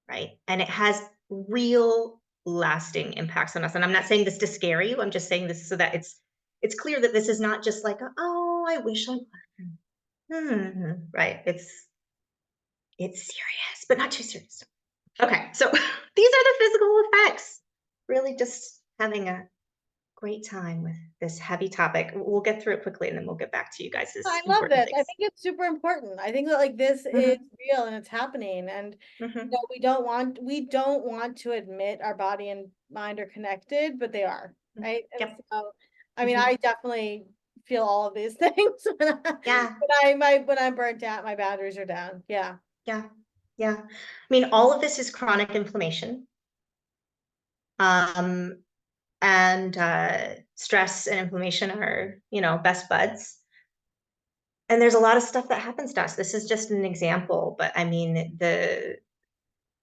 right? And it has real lasting impacts on us. And I'm not saying this to scare you. I'm just saying this so that it's clear that this is not just like, oh, I wish I were. Right. It's serious, but not too serious. Okay. So these are the physical effects. Really just having a great time with this heavy topic. We'll get through it quickly and then we'll get back to you guys' I love important this. I things. think it's super important. I think that like this is real and it's happening. And we don't want to admit our body and mind are connected, but they are, right? And Yep. so, I mean, I definitely feel all of these things Yeah. when I'm burnt out, my batteries are down. Yeah. Yeah. Yeah. I mean, all of this is chronic inflammation. And stress and inflammation are, best buds. And there's a lot of stuff that happens to us. This is just an example, but I mean, the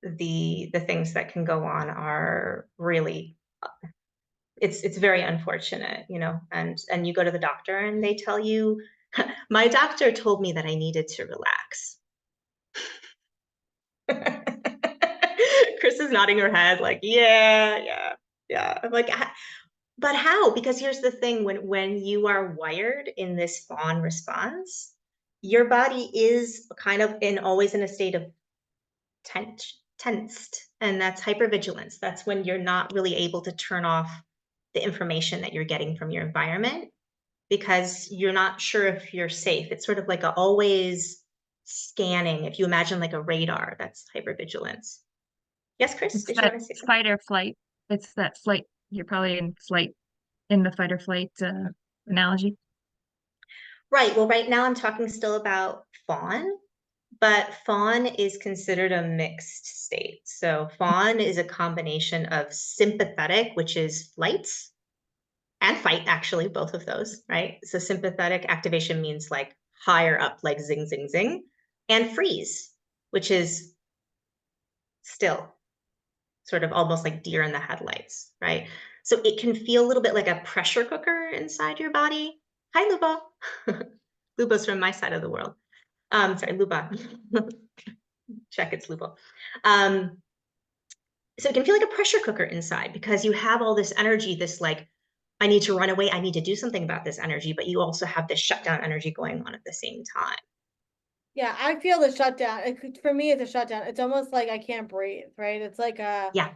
things that can go on are really, it's very unfortunate, and you go to the doctor and they tell you, my doctor told me that I needed to relax. Chris is nodding her head like, yeah. Yeah. I'm like, but how? Because here's the thing, when you are wired in this fawn response, your body is kind of always in a state of tensed, and that's hypervigilance. That's when you're not really able to turn off the information that you're getting from your environment because you're not sure if you're safe. It's sort of like a always scanning. If you imagine like a radar, that's hypervigilance. Yes, Chris, It's did you that want to say something? fight or flight. It's that flight. You're probably in flight in the fight or flight analogy. Right. Well, right now I'm talking still about fawn, but fawn is considered a mixed state. So fawn is a combination of sympathetic, which is flight, and fight, actually, both of those, right? So sympathetic activation means like higher up, like zing, zing, zing, and freeze, which is still, sort of almost like deer in the headlights, right? So it can feel a little bit like a pressure cooker inside your body. Hi, Luba. Luba's from my side of the world. Sorry, Luba. Check, it's Luba. So it can feel like a pressure cooker inside because you have all this energy, this like, I need to run away, I need to do something about this energy, but you also have this shutdown energy going on at the same time. Yeah, I feel the shutdown. For me, it's a shutdown. It's almost like I can't breathe, right? It's like Yeah.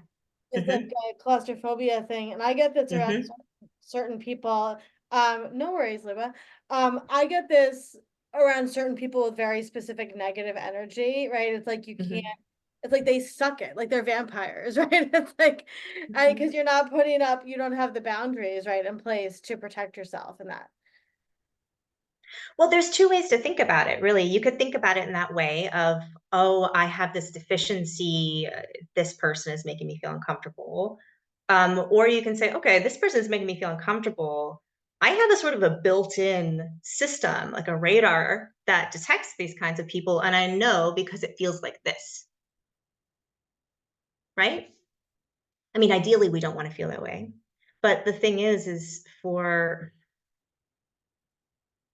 it's like Mm-hmm. a claustrophobia thing, and I get this around Mm-hmm. certain people. No worries, Luba. I get this around certain people with very specific negative energy, right? It's like you can't. Mm-hmm. It's like they suck it, like they're vampires, right? It's like, Mm-hmm. because you're not putting up, you don't have the boundaries right in place to protect yourself in that. Well, there's two ways to think about it, really. You could think about it in that way of, oh, I have this deficiency, this person is making me feel uncomfortable. Or you can say, okay, this person is making me feel uncomfortable. I have a sort of a built-in system, like a radar that detects these kinds of people, and I know because it feels like this, right? I mean, ideally, we don't want to feel that way. But the thing is for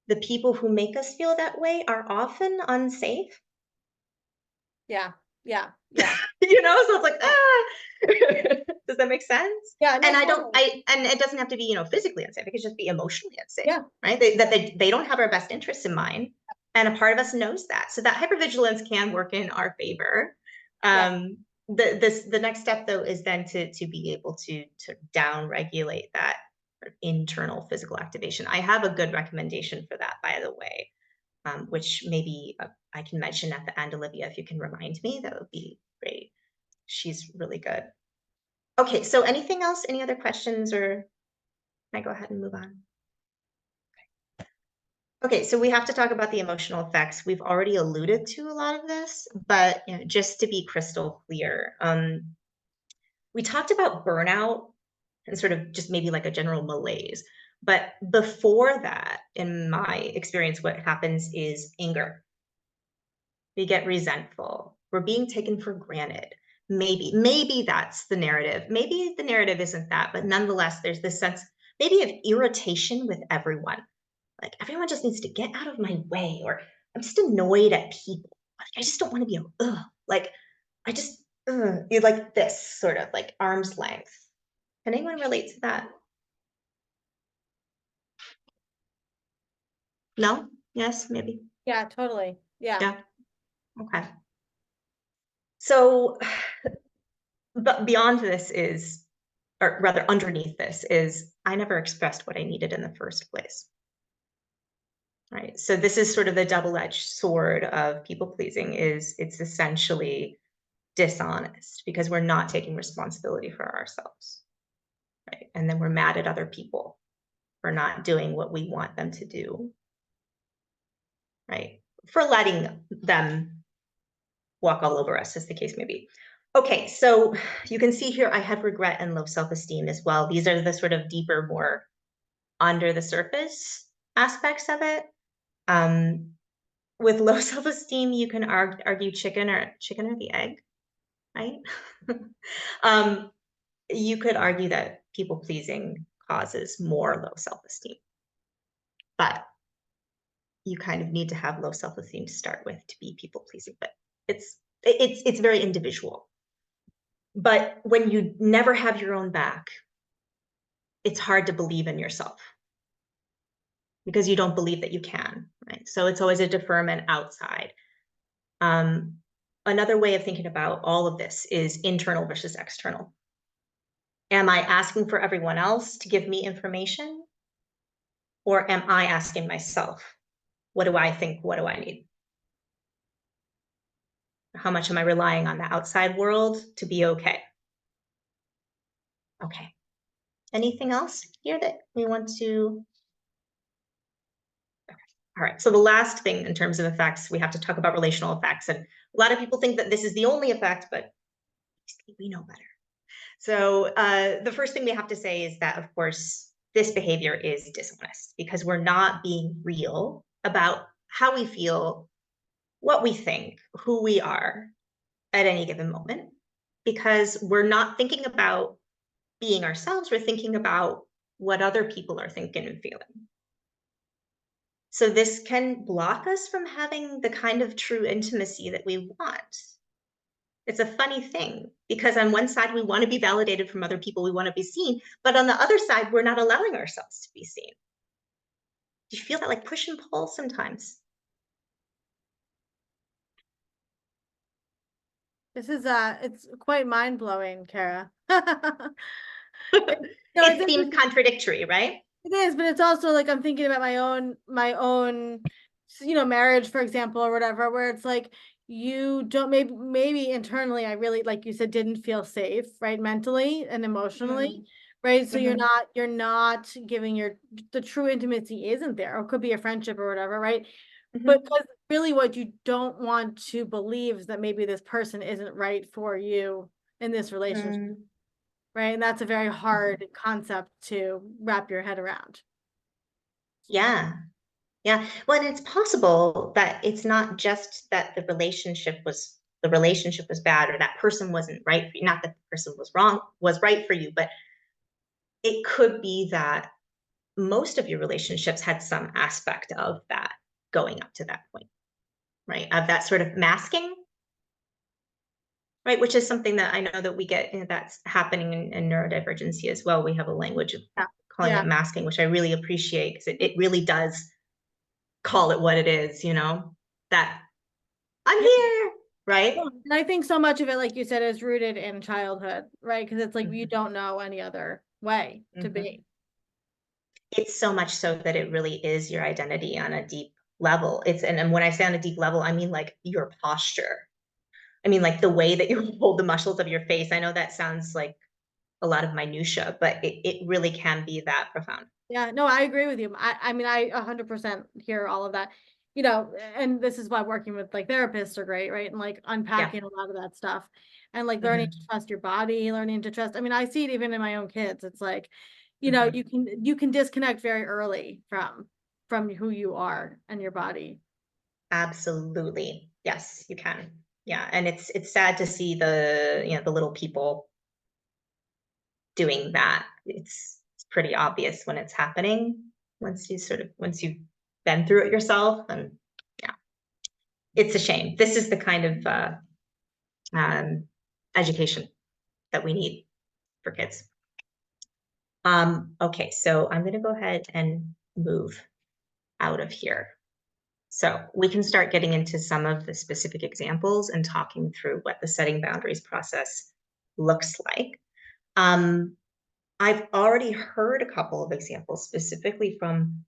the people who make us feel that way are often unsafe. Yeah, yeah. You know, so it's like, Yeah, does that make sense? yeah, no, And totally. and it doesn't have to be, physically unsafe. It could just be emotionally unsafe, Yeah, right? They don't have our best interests in mind. And a part of us knows that. So that hypervigilance can work in our favor. yeah. The next step though is then to be able to down regulate that internal physical activation. I have a good recommendation for that, by the way, which maybe I can mention at the end, Olivia, if you can remind me, that would be great. She's really good. Okay, so anything else? Any other questions, or can I go ahead and move on? Okay, so we have to talk about the emotional effects. We've already alluded to a lot of this, but just to be crystal clear, we talked about burnout and sort of just maybe like a general malaise. But before that, in my experience, what happens is anger. We get resentful. We're being taken for granted. Maybe that's the narrative. Maybe the narrative isn't that, but nonetheless, there's this sense maybe of irritation with everyone. Like everyone just needs to get out of my way, or I'm just annoyed at people. I just don't want to be like I just like this sort of like arm's length. Can anyone relate to that? No? Yes, maybe. Yeah, totally. Yeah. Yeah. Okay. So, but beyond this is, or rather underneath this is, I never expressed what I needed in the first place. Right. So this is sort of the double-edged sword of people pleasing, is it's essentially dishonest because we're not taking responsibility for ourselves. Right. And then we're mad at other people for not doing what we want them to do. Right. For letting them walk all over us, as the case may be. Okay, so you can see here I had regret and low self-esteem as well. These are the sort of deeper, more under the surface aspects of it. With low self-esteem, you can argue chicken or the egg, right? You could argue that people pleasing causes more low self-esteem, but you kind of need to have low self-esteem to start with to be people pleasing. But it's very individual. But when you never have your own back, it's hard to believe in yourself because you don't believe that you can, right? So it's always a deferment outside. Another way of thinking about all of this is internal versus external. Am I asking for everyone else to give me information? Or am I asking myself, what do I think? What do I need? How much am I relying on the outside world to be okay? Okay. Anything else here that we want to? Okay. All right. So the last thing in terms of effects, we have to talk about relational effects. And a lot of people think that this is the only effect, but we know better. So the first thing we have to say is that, of course, this behavior is dishonest because we're not being real about how we feel, what we think, who we are at any given moment, because we're not thinking about being ourselves, we're thinking about what other people are thinking and feeling. So this can block us from having the kind of true intimacy that we want. It's a funny thing because on one side, we want to be validated from other people, we want to be seen, but on the other side, we're not allowing ourselves to be seen. Do you feel that like push and pull sometimes? This is it's quite mind-blowing, Kara. It seems contradictory, right? It is, but it's also like I'm thinking about my own, marriage, for example, or whatever, where it's like you don't maybe internally I really, like you said, didn't feel safe, right? Mentally and emotionally, right? So you're not giving the true intimacy isn't there, or could be a friendship or whatever, right? But because really what you don't want to believe is that maybe this person isn't right for you in this relationship. Right. And that's a very hard concept to wrap your head around. Yeah. Yeah. Well, and it's possible that it's not just that the relationship was bad or that person wasn't right for you. Not that the person was right for you, but it could be that most of your relationships had some aspect of that going up to that point, right? Of that sort of masking, right? Which is something that I know that we get, that's happening in neurodivergency as well. We have a language of calling it masking, which I really appreciate because it really does call it what it is, that I'm here, right? And I think so much of it, like you said, is rooted in childhood, right? Because it's like you don't know any other way to be. It's so much so that it really is your identity on a deep level. And when I say on a deep level, I mean like your posture. I mean like the way that you hold the muscles of your face. I know that sounds like a lot of minutia, but it really can be that profound. Yeah, no, I agree with you. I mean, I 100% hear all of that, and this is why working with like therapists are great, right? And like unpacking a lot of that stuff and like learning to trust your body, learning to trust. I mean, I see it even in my own kids. It's like, you can disconnect very early from who you are and your body. Absolutely. Yes, you can. Yeah. And it's sad to see the little people doing that. It's pretty obvious when it's happening once you've been through it yourself. And yeah, it's a shame. This is the kind of education that we need for kids. Okay, so I'm going to go ahead and move out of here. So we can start getting into some of the specific examples and talking through what the setting boundaries process looks like. I've already heard a couple of examples specifically from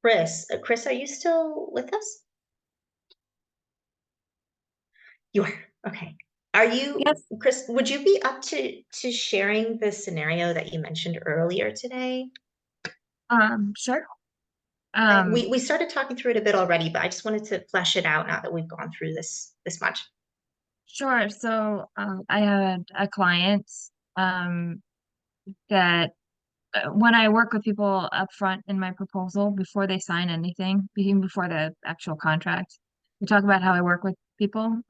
Chris. Chris, are you still with us? You are. Okay. Are you, Yes. Chris, would you be up to sharing the scenario that you mentioned earlier today? Sure. We started talking through it a bit already, but I just wanted to flesh it out now that we've gone through this much. Sure. So I had a client that when I work with people up front in my proposal before they sign anything, even before the actual contract, we talk about how I work with people.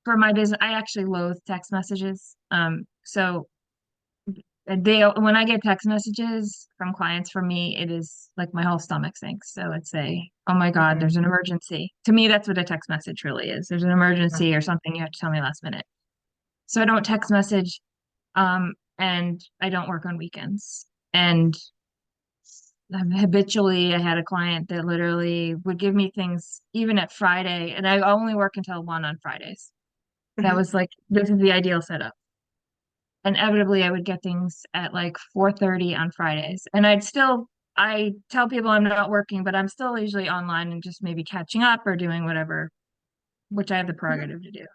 For my business, I actually loathe text messages. So when I get text messages from clients, for me, it is like my whole stomach sinks. So let's say, oh my God, there's an emergency. To me, that's what a text message really is. There's an emergency or something you have to tell me last minute. So I don't text message, and I don't work on weekends. And habitually, I had a client that literally would give me things even at Friday, and I only work until 1 on Fridays. That Mhm. was like, this is the ideal setup. Inevitably, I would get things at like 4:30 on Fridays. And I tell people I'm not working, but I'm still usually online and just maybe catching up or doing whatever, which I have the prerogative to do.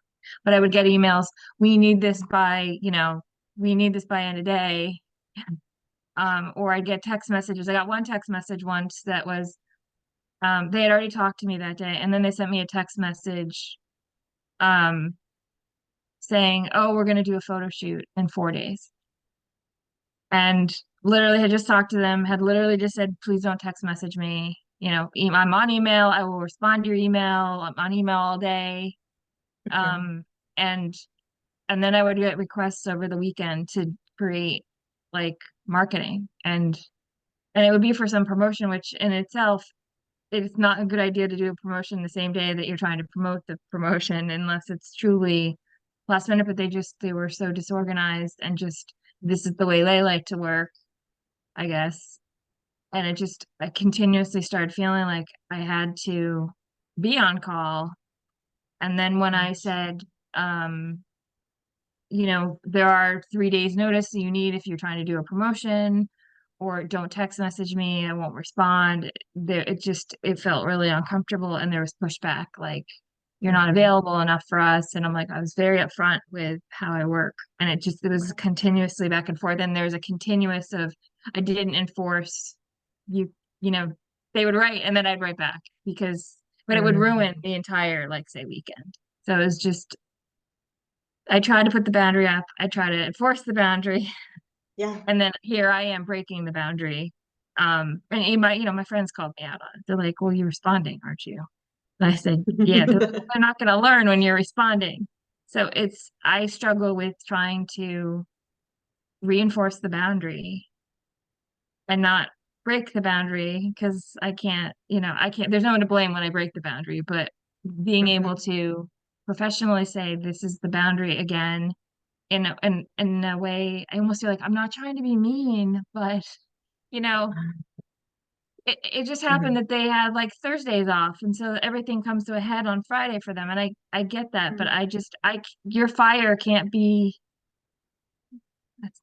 But I would get emails, we need this by, we need this by end of day. Or I'd get text messages. I got one text message once that was, they had already talked to me that day, and then they sent me a text message, um, saying, "Oh, we're going to do a photo shoot in 4 days." And literally had just talked to them, had literally just said, "Please don't text message me. I'm on email. I will respond to your email. I'm on email all day." Mhm. Um, and and then I would get requests over the weekend to create like marketing, and it would be for some promotion, which in itself, it's not a good idea to do a promotion the same day that you're trying to promote the promotion unless it's truly last minute. But they were so disorganized, and just, this is the way they like to work, I guess. And I continuously started feeling like I had to be on call. And then when I said, um, there are 3 days notice that you need if you're trying to do a promotion, or don't text message me, I won't respond. It felt really uncomfortable, and there was pushback, like, you're not Mhm. available enough for us. And I'm like, I was very upfront with how I work, and it was continuously back and forth. And there's a continuous of, I didn't enforce, you you know they would write and then I'd write back, but it would ruin Mhm. the entire, like, say, weekend. So it was just, I tried to put the boundary up, I try to enforce the boundary, Yeah. and then here I am breaking the boundary. And my friends called me out on it. They're like, "Well, you're responding, aren't you?" And I said, "Yeah." They're like, "Well, they're not going to learn when you're responding." So I struggle with trying to reinforce the boundary and not break the boundary, because I can't, there's no one to blame when I break the boundary, but being able Mhm. to professionally say, this is the boundary again, in a way, I almost feel like I'm not trying to be mean, but you know, it just happened Mhm. that they had like Thursdays off, and so everything comes to a head on Friday for them. And I get that, but Mhm. your fire can't be,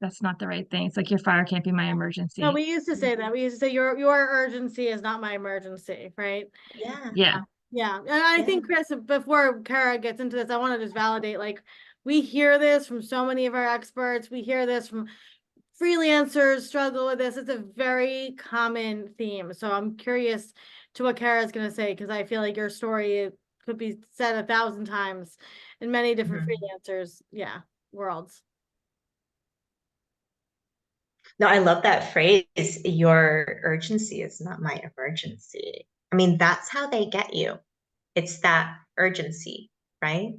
that's not the right thing. It's like, your fire can't be my No, emergency. we used to say that. We used to say your urgency is not my emergency, right? Yeah. Yeah. Yeah. And I Yeah. think, Chris, before Kara gets into this, I want to just validate, like, we hear this from so many of our experts. We hear this from freelancers struggle with this. It's a very common theme. So I'm curious to what Kara's going to say, because I feel like your story could be said 1,000 times in many different Mhm. freelancers, worlds. No, I love that phrase. Your urgency is not my emergency. I mean, that's how they get you. It's that urgency, right?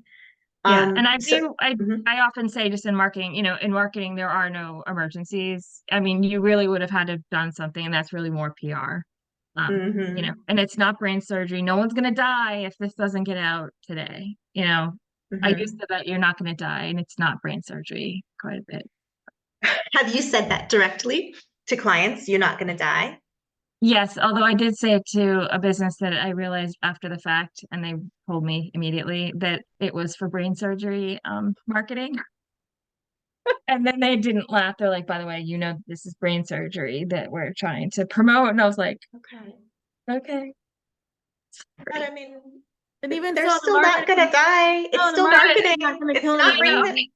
Yeah. And So mhm. I often say, just in marketing, there are no emergencies. I mean, you really would have had to have done something, and that's really more PR. Mhm. And it's not brain surgery. No one's gonna die if this doesn't get out today. I used Mhm. to bet you're not gonna die, and it's not brain surgery quite a bit. Have you said that directly to clients? You're not going to die? Yes, although I did say it to a business that I realized after the fact, and they told me immediately that it was for brain surgery marketing. And then they didn't laugh. They're like, "By the way, this is brain surgery that we're trying to promote." And I was like, Okay. "Okay, But great." I mean, And even they're so, the still not going to marketing, die. It's no, the still marketing But is not marketing. going to It's kill not I brain. know, anybody.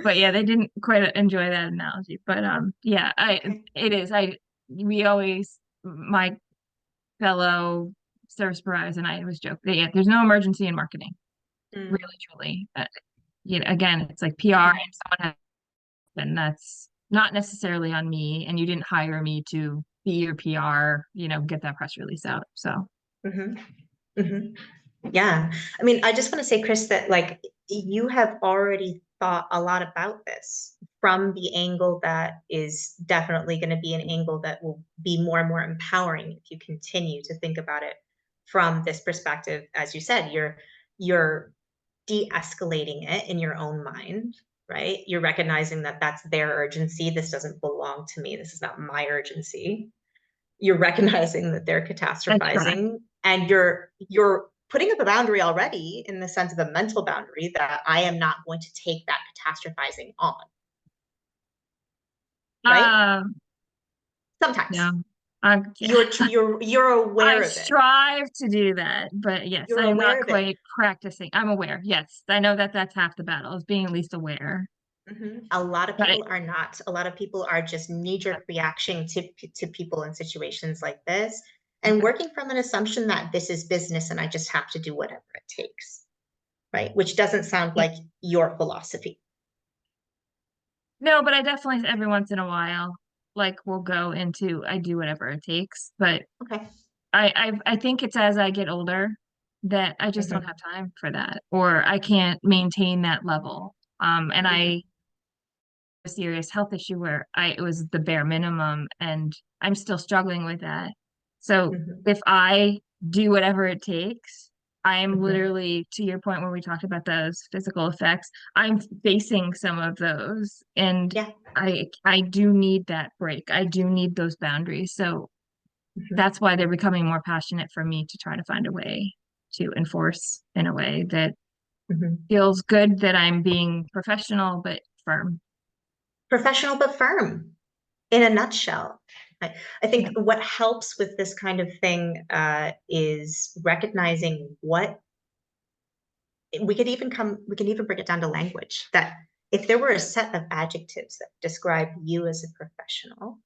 but yeah, they didn't quite enjoy that analogy. But yeah, Okay. it is. We always, my fellow service providers and I always joke that, yeah, there's no emergency in marketing, really, Mm. truly. Again, it's like PR, Mhm. and someone has, and that's not necessarily on me. And you didn't hire me to be your PR, get that press release out. So Mhm. Mhm. Yeah. I mean, I just want to say, Chris, that like you have already thought a lot about this from the angle that is definitely going to be an angle that will be more and more empowering if you continue to think about it from this perspective. As you said, you're de-escalating it in your own mind. right? You're recognizing that that's their urgency. This doesn't belong to me. This is not my urgency. You're recognizing that they're That's correct. catastrophizing, and you're putting up a boundary already, in the sense of a mental boundary, that I am not going to take that catastrophizing on, right? Sometimes No. you're I aware of it. strive to do that, but yes, You're I'm not aware of it. quite practicing. I'm aware. Yes, I know that that's half the battle, is being at least aware. A lot of But people are not. A lot of people are just knee-jerk reaction to people in situations like this, and working from an assumption that this is business and I just have to do whatever it takes, right? Which doesn't sound yeah, like your philosophy. no, but I definitely every once in a while, like will go into I do whatever it takes. But Okay. I think it's as I get older that I just don't Mhm, have time for that, or I can't maintain that level. And mhm, I a serious health issue where it was the bare minimum, and I'm still struggling with that. So mhm, if I do whatever it takes, I'm mhm. literally, to your point where we talked about those physical effects, I'm facing some of those, and Yeah. I do need that break. I do need those boundaries. So Mhm, that's why they're becoming more passionate for me to try to find a way to enforce in a way that mhm. feels good, that I'm being professional but firm. Professional but firm, in a nutshell. I Yeah. think what helps with this kind of thing is recognizing what we can even bring it down to language, that if there were a set of adjectives that describe you as a professional,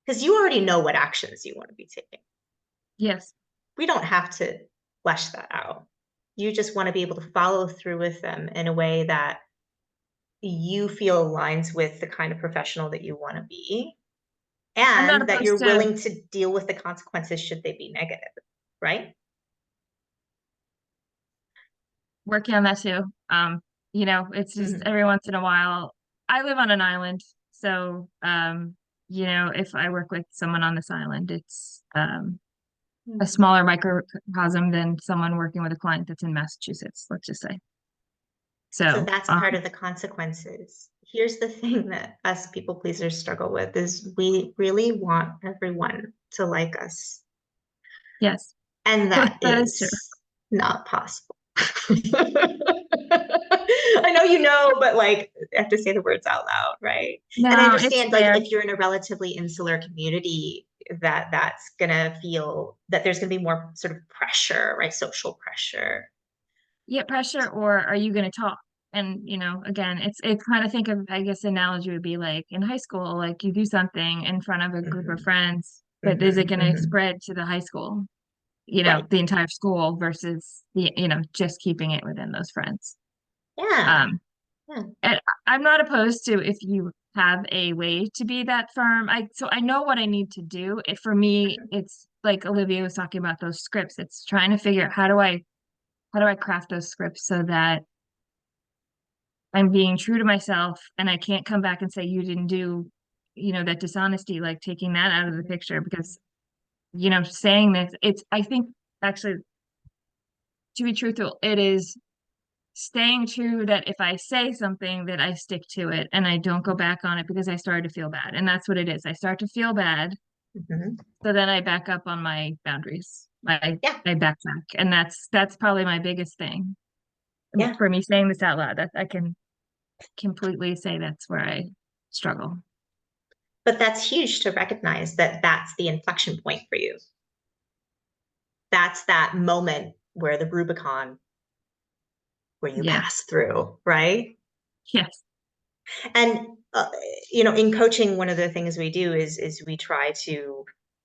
because you already know what actions you want to be taking. Yes. We don't have to flesh that out. You just want to be able to follow through with them in a way that you feel aligns with the kind of professional that you want to be, I'm not and that opposed you're to willing to deal with the consequences should they be negative, right? working on that too. It's just Mhm. every once in a while. I live on an island, so if I work with someone on this island, it's a Mhm. smaller microcosm than someone working with a client that's in Massachusetts, let's just say. So So, that's part of the consequences. Here's the thing that us people pleasers struggle with is we really want everyone to like us, yes, and that that is true. is not possible. I know you know, but like I have to say the words out loud, right? And I No, it's understand, like, fair. if you're in a relatively insular community, that's gonna feel that there's gonna be more sort of pressure, right? Social pressure. Get pressure, or are you going to talk? And again, it's kind of, think of, I guess, analogy would be like in high school, like you do something in front of a group of Hmm. friends, but is it Hmm. going to Hmm. spread to the high school? Right. The entire school versus just keeping it within those friends. Yeah. Um, Yeah. and I'm not opposed to if you have a way to be that firm. So I know what I need to do. For me, it's like Olivia was talking about those scripts. It's trying to figure out how do I craft those scripts so that I'm being true to myself, and I can't come back and say you didn't do, that dishonesty, like taking that out of the Mhm. picture, because saying this, I think, actually, to be truthful, it is staying true, that if I say something, that I stick to it and I don't go back on it because I started to feel bad. And that's what it is. I start to feel bad. Mhm. So then I back up on my boundaries. Yeah. I backtrack. And that's probably my biggest thing. Yeah. For me, saying this out loud, that I can completely say that's where I struggle. But that's huge to recognize that that's the inflection point for you. That's that moment where the Rubicon, where you Yeah. pass through, right? Yes. And in coaching, one of the things we do is we try to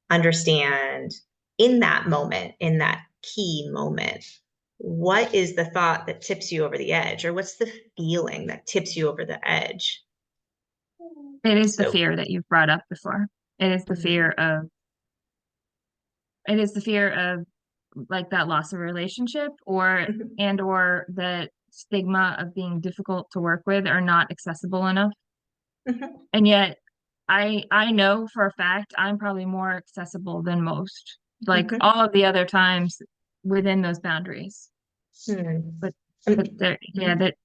understand, in that moment, in that key moment, what is the thought that tips you over the edge, or what's the feeling that tips you over the edge? It is the So, fear that you've brought up before. It is the fear mhm, of it is the fear of, like, that loss of relationship, mhm, or the stigma of being difficult to work with or not accessible enough. mhm, And yet I know for a fact I'm probably more accessible than most, like mhm, all of the other times within those boundaries. mhm. But Um, there, yeah, mhm. that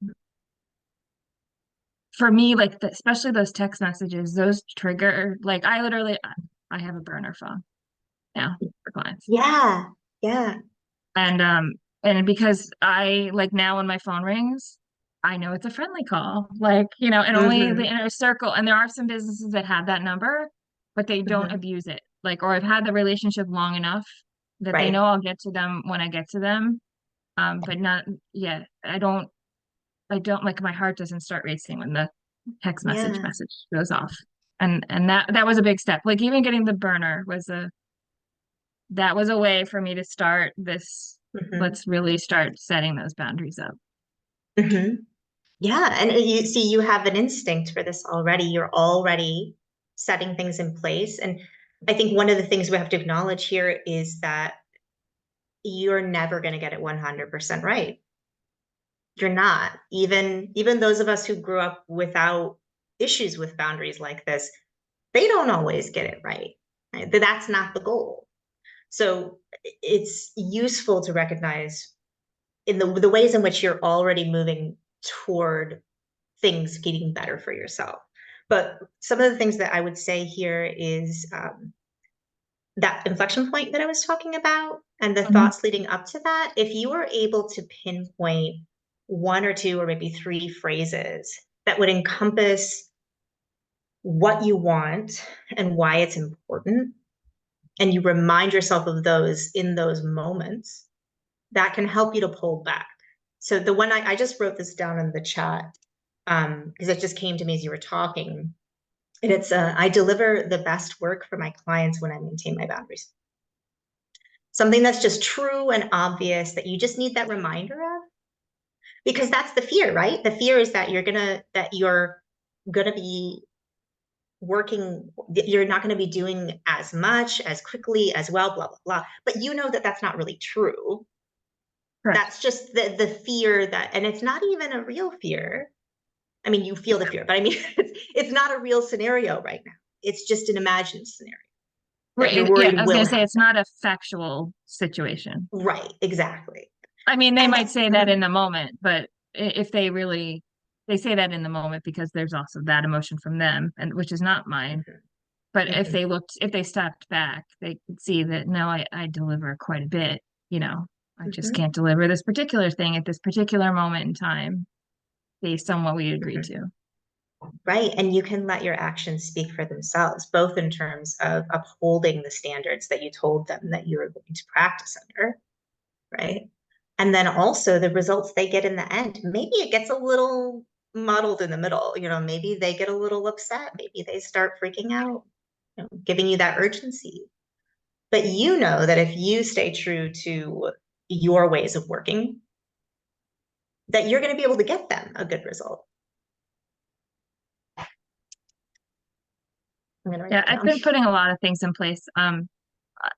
for me, like especially those text messages, those trigger, like I have a burner phone now for clients. Yeah. Yeah. And because I like now when my phone rings, I know it's a friendly call. Like, and only the Hmm. inner circle. And there are some businesses that have that number, but they don't Hmm. abuse it. Like, or I've had the relationship long enough that they know Right. I'll get to them when I get to them. But not, yeah, I don't like my heart doesn't start racing when the text Yeah. message goes off. And that was a big step. Like even getting the burner that was a way for me to start this. Hmm. Let's really start setting those boundaries up. Hmm. Yeah. And you see, you have an instinct for this already. You're already setting things in place. And I think one of the things we have to acknowledge here is that you're never going to get it 100% right. You're not. Even those of us who grew up without issues with boundaries like this, they don't always get it right. Right? That's not the goal. So it's useful to recognize in the ways in which you're already moving toward things getting better for yourself. But some of the things that I would say here is that inflection point that I was talking about and the Mhm. thoughts leading up to that. If you are able to pinpoint one or two or maybe three phrases that would encompass what you want and why it's important, and you remind yourself of those in those moments, that can help you to pull back. So the one I just wrote this down in the chat because it just came to me as you were talking. And it's I deliver the best work for my clients when I maintain my boundaries. Something that's just true and obvious that you just need that reminder of. Because that's the fear, right? The fear is that you're gonna be working, you're not going to be doing as much, as quickly, as well, blah, blah, blah. But you know that that's not really true. Correct. That's just the fear that, and it's not even a real fear. I mean, you feel the fear, but I mean, it's not a real scenario right now. It's just an imagined scenario that you're Right. Yeah, I worried was will gonna say it's happen. not a factual situation. Right, exactly. I mean, they And might that, say that in the moment, but if they say that in the moment because there's also that emotion from them, and which is not mine. mhm, But mhm, if they stepped back, they could see that no, I deliver quite a bit, I just mhm, can't deliver this particular thing at this particular moment in time based on what we agreed mhm. to. Right. And you can let your actions speak for themselves, both in terms of upholding the standards that you told them that you were going to practice under, right? And then also the results they get in the end. Maybe it gets a little muddled in the middle. Maybe they get a little upset. Maybe they start freaking out, giving you that urgency. But you know that if you stay true to your ways of working, that you're going to be able to get them a good result. I'm going to write Yeah, that I've down. been putting a lot of things in place.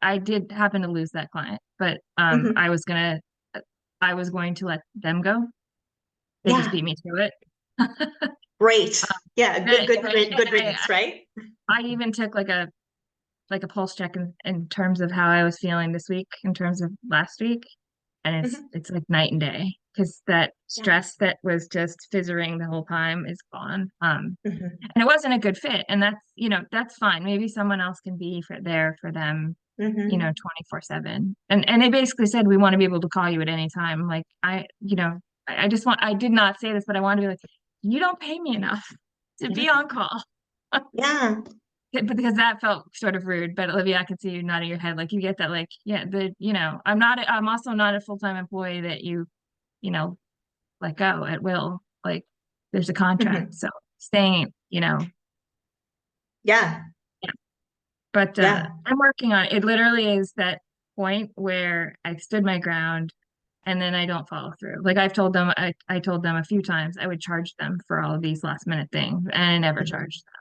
I did happen to lose that client, but Mhm. I was going to let them go. They just Yeah. beat me to it. Great. Yeah, good, They- good, good I, riddance, right? I even took like a pulse check in terms of how I was feeling this week in terms of last week. And Mhm. it's like night and day because that Yeah. stress that was just fizzing the whole time is gone. Mhm. And it wasn't a good fit. And that's fine. Maybe someone else can be there for them, Mhm. 24/7. And they basically said, we want to be able to call you at any time. Like I just I did not say this, but I want to be like, you don't pay me enough to be on call. Yeah. Because that felt sort of rude. But Olivia, I could see you nodding your head, like you get that, like, yeah, I'm also not a full-time employee that you know, let go at will. Like there's a contract. Mhm. So staying, Yeah. yeah. But Yeah. I'm working on it. It literally is that point where I stood my ground and then I don't follow through. Like I told them a few times I would charge them for all of these last minute things and I never Mhm. charged them.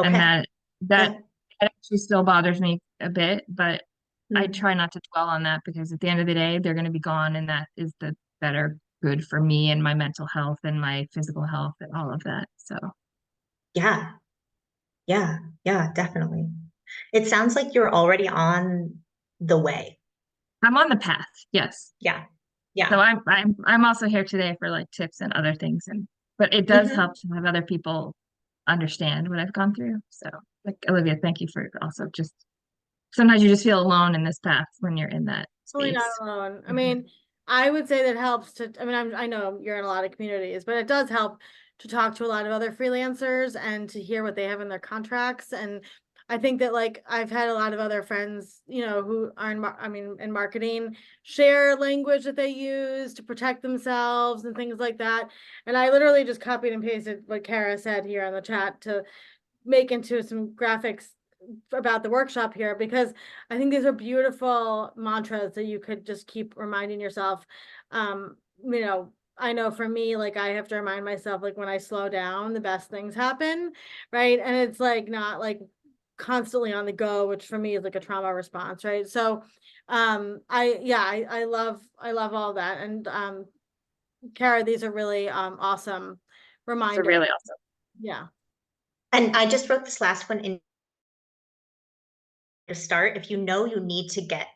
And Okay. that Yeah. actually still bothers me a bit, but I Mhm. try not to dwell on that because at the end of the day, they're going to be gone, and that is the better good for me and my mental health and my physical health and all of that. So Yeah. Yeah. Yeah, definitely. It sounds like you're already on the way. I'm on the path. Yes. Yeah. So Yeah. I'm also here today for like tips and other things and but it does Mhm. help to have other people understand what I've gone through. So, like Olivia, thank you for also just sometimes you just feel alone in this path when you're in that Totally not space. alone. I Mhm. mean, I would say that helps to, I mean, I know you're in a lot of communities, but it does help to talk to a lot of other freelancers and to hear what they have in their contracts. And I think that like I've had a lot of other friends, you know, who are I mean, in marketing, share language that they use to protect themselves and things like that. And I literally just copied and pasted what Kara said here on the chat to make into some graphics about the workshop here, because I think these are beautiful mantras that you could just keep reminding yourself. You know, I know for me, like I have to remind myself, like when I slow down, the best things happen, right? And it's like not like constantly on the go, which for me is like a trauma response, right? So I love all that. And Kara, these are really awesome So reminders. really awesome. Yeah. And I just wrote this last one in to start. If you know you need to get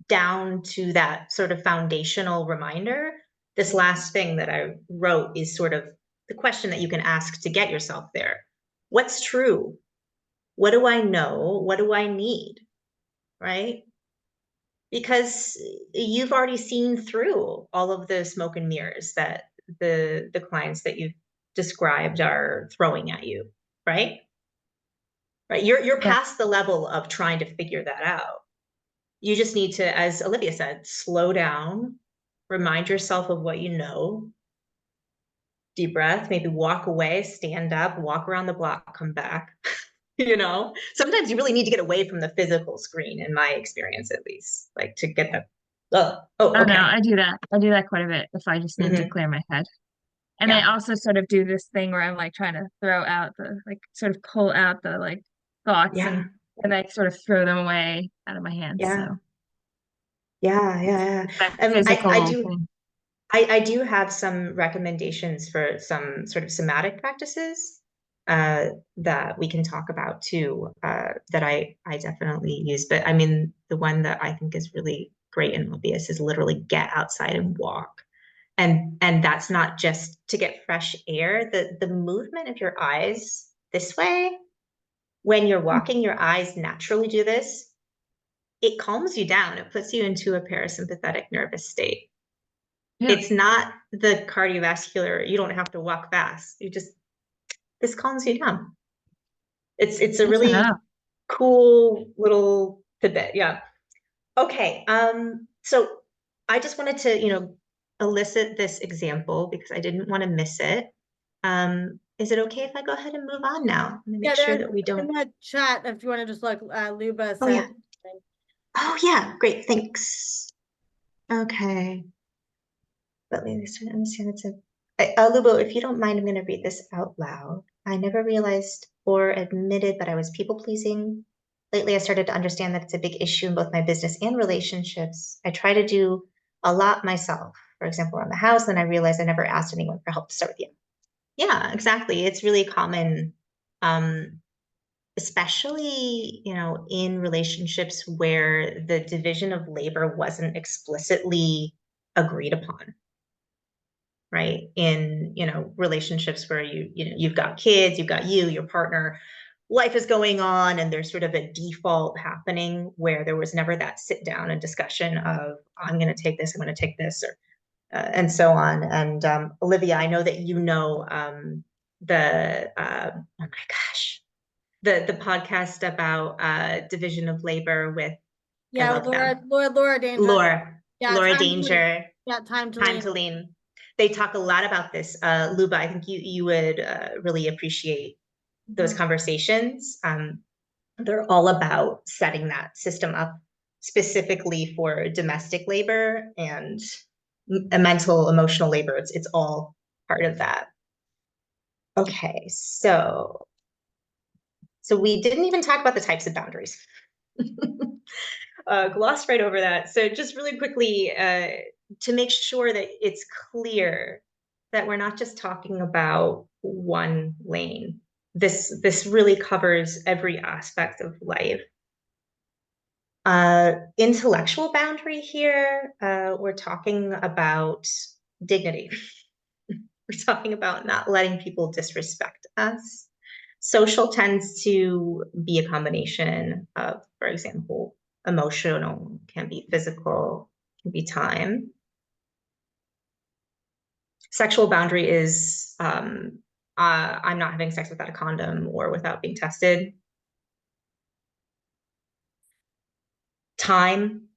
down to that sort of foundational reminder, this last thing that I wrote is sort of the question that you can ask to get yourself there. What's true? What do I know? What do I need? Right? Because you've already seen through all of the smoke and mirrors that the clients that you've described are throwing at you, right? Right. You're Yeah. past the level of trying to figure that out. You just need to, as Olivia said, slow down, remind yourself of what you know, deep breath, maybe walk away, stand up, walk around the block, come back. You know, sometimes you really need to get away from the physical screen, in my experience, at least, like to get that. Oh, I don't know. okay. I do that. I do that quite a bit if I just need to Hmm. clear my head. And I Yeah. also sort of do this thing where I'm like trying to throw out the like sort of pull out the like thoughts Yeah. and I sort of throw them away out of my hands. Yeah. So Yeah. it's Yeah. that Yeah. I physical do. thing. I do have some recommendations for some sort of somatic practices that we can talk about too, that I definitely use. But I mean, the one that I think is really great and obvious is literally get outside and walk. And that's not just to get fresh air. The movement of your eyes this way, when you're walking, your eyes naturally do this. It calms you down. It puts you into a parasympathetic nervous state. Yeah. It's not the cardiovascular, you don't have to walk fast. This calms you down. It's a Good to really know. cool little tidbit. Yeah. Okay. So I just wanted to, elicit this example because I didn't want to miss it. Is it okay if I go ahead and move on now? I'm gonna Yeah, make sure there's that we in don't. the chat, if you want to just look, Luba Oh yeah. said. Oh yeah. Great. Thanks. Okay. But ladies don't understand it's a Lubo, if you don't mind, I'm going to read this out loud. I never realized or admitted that I was people pleasing. Lately, I started to understand that it's a big issue in both my business and relationships. I try to do a lot myself, for example, around the house, then I realized I never asked anyone for help to start with you. Yeah, exactly. It's really common, um, especially, in relationships where the division of labor wasn't explicitly agreed upon, right? In, relationships where you've got kids, you've got your partner, life is going on, and there's sort of a default happening where there was never that sit down and discussion of, I'm going to take this, I'm going to take this, or and so on. And Olivia, I know that oh my gosh, the podcast about division of labor with, I Yeah, love them, Laura Danger. Yeah, Laura time to lean. Danger, Yeah, time to Time lean. to Lean. They talk a lot about this. Luba, I think you would really appreciate those Mhm. conversations. They're all about setting that system up specifically for domestic labor and mental, emotional labor. It's all part of that. Okay, so we didn't even talk about the types of boundaries. Glossed right over that. So just really quickly, to make sure that it's clear that we're not just talking about one lane. This really covers every aspect of life. Intellectual boundary here, we're talking about dignity. We're talking about not letting people disrespect us. Social tends to be a combination of, for example, emotional, can be physical, can be time. Sexual boundary is I'm not having sex without a condom or without being tested. Time.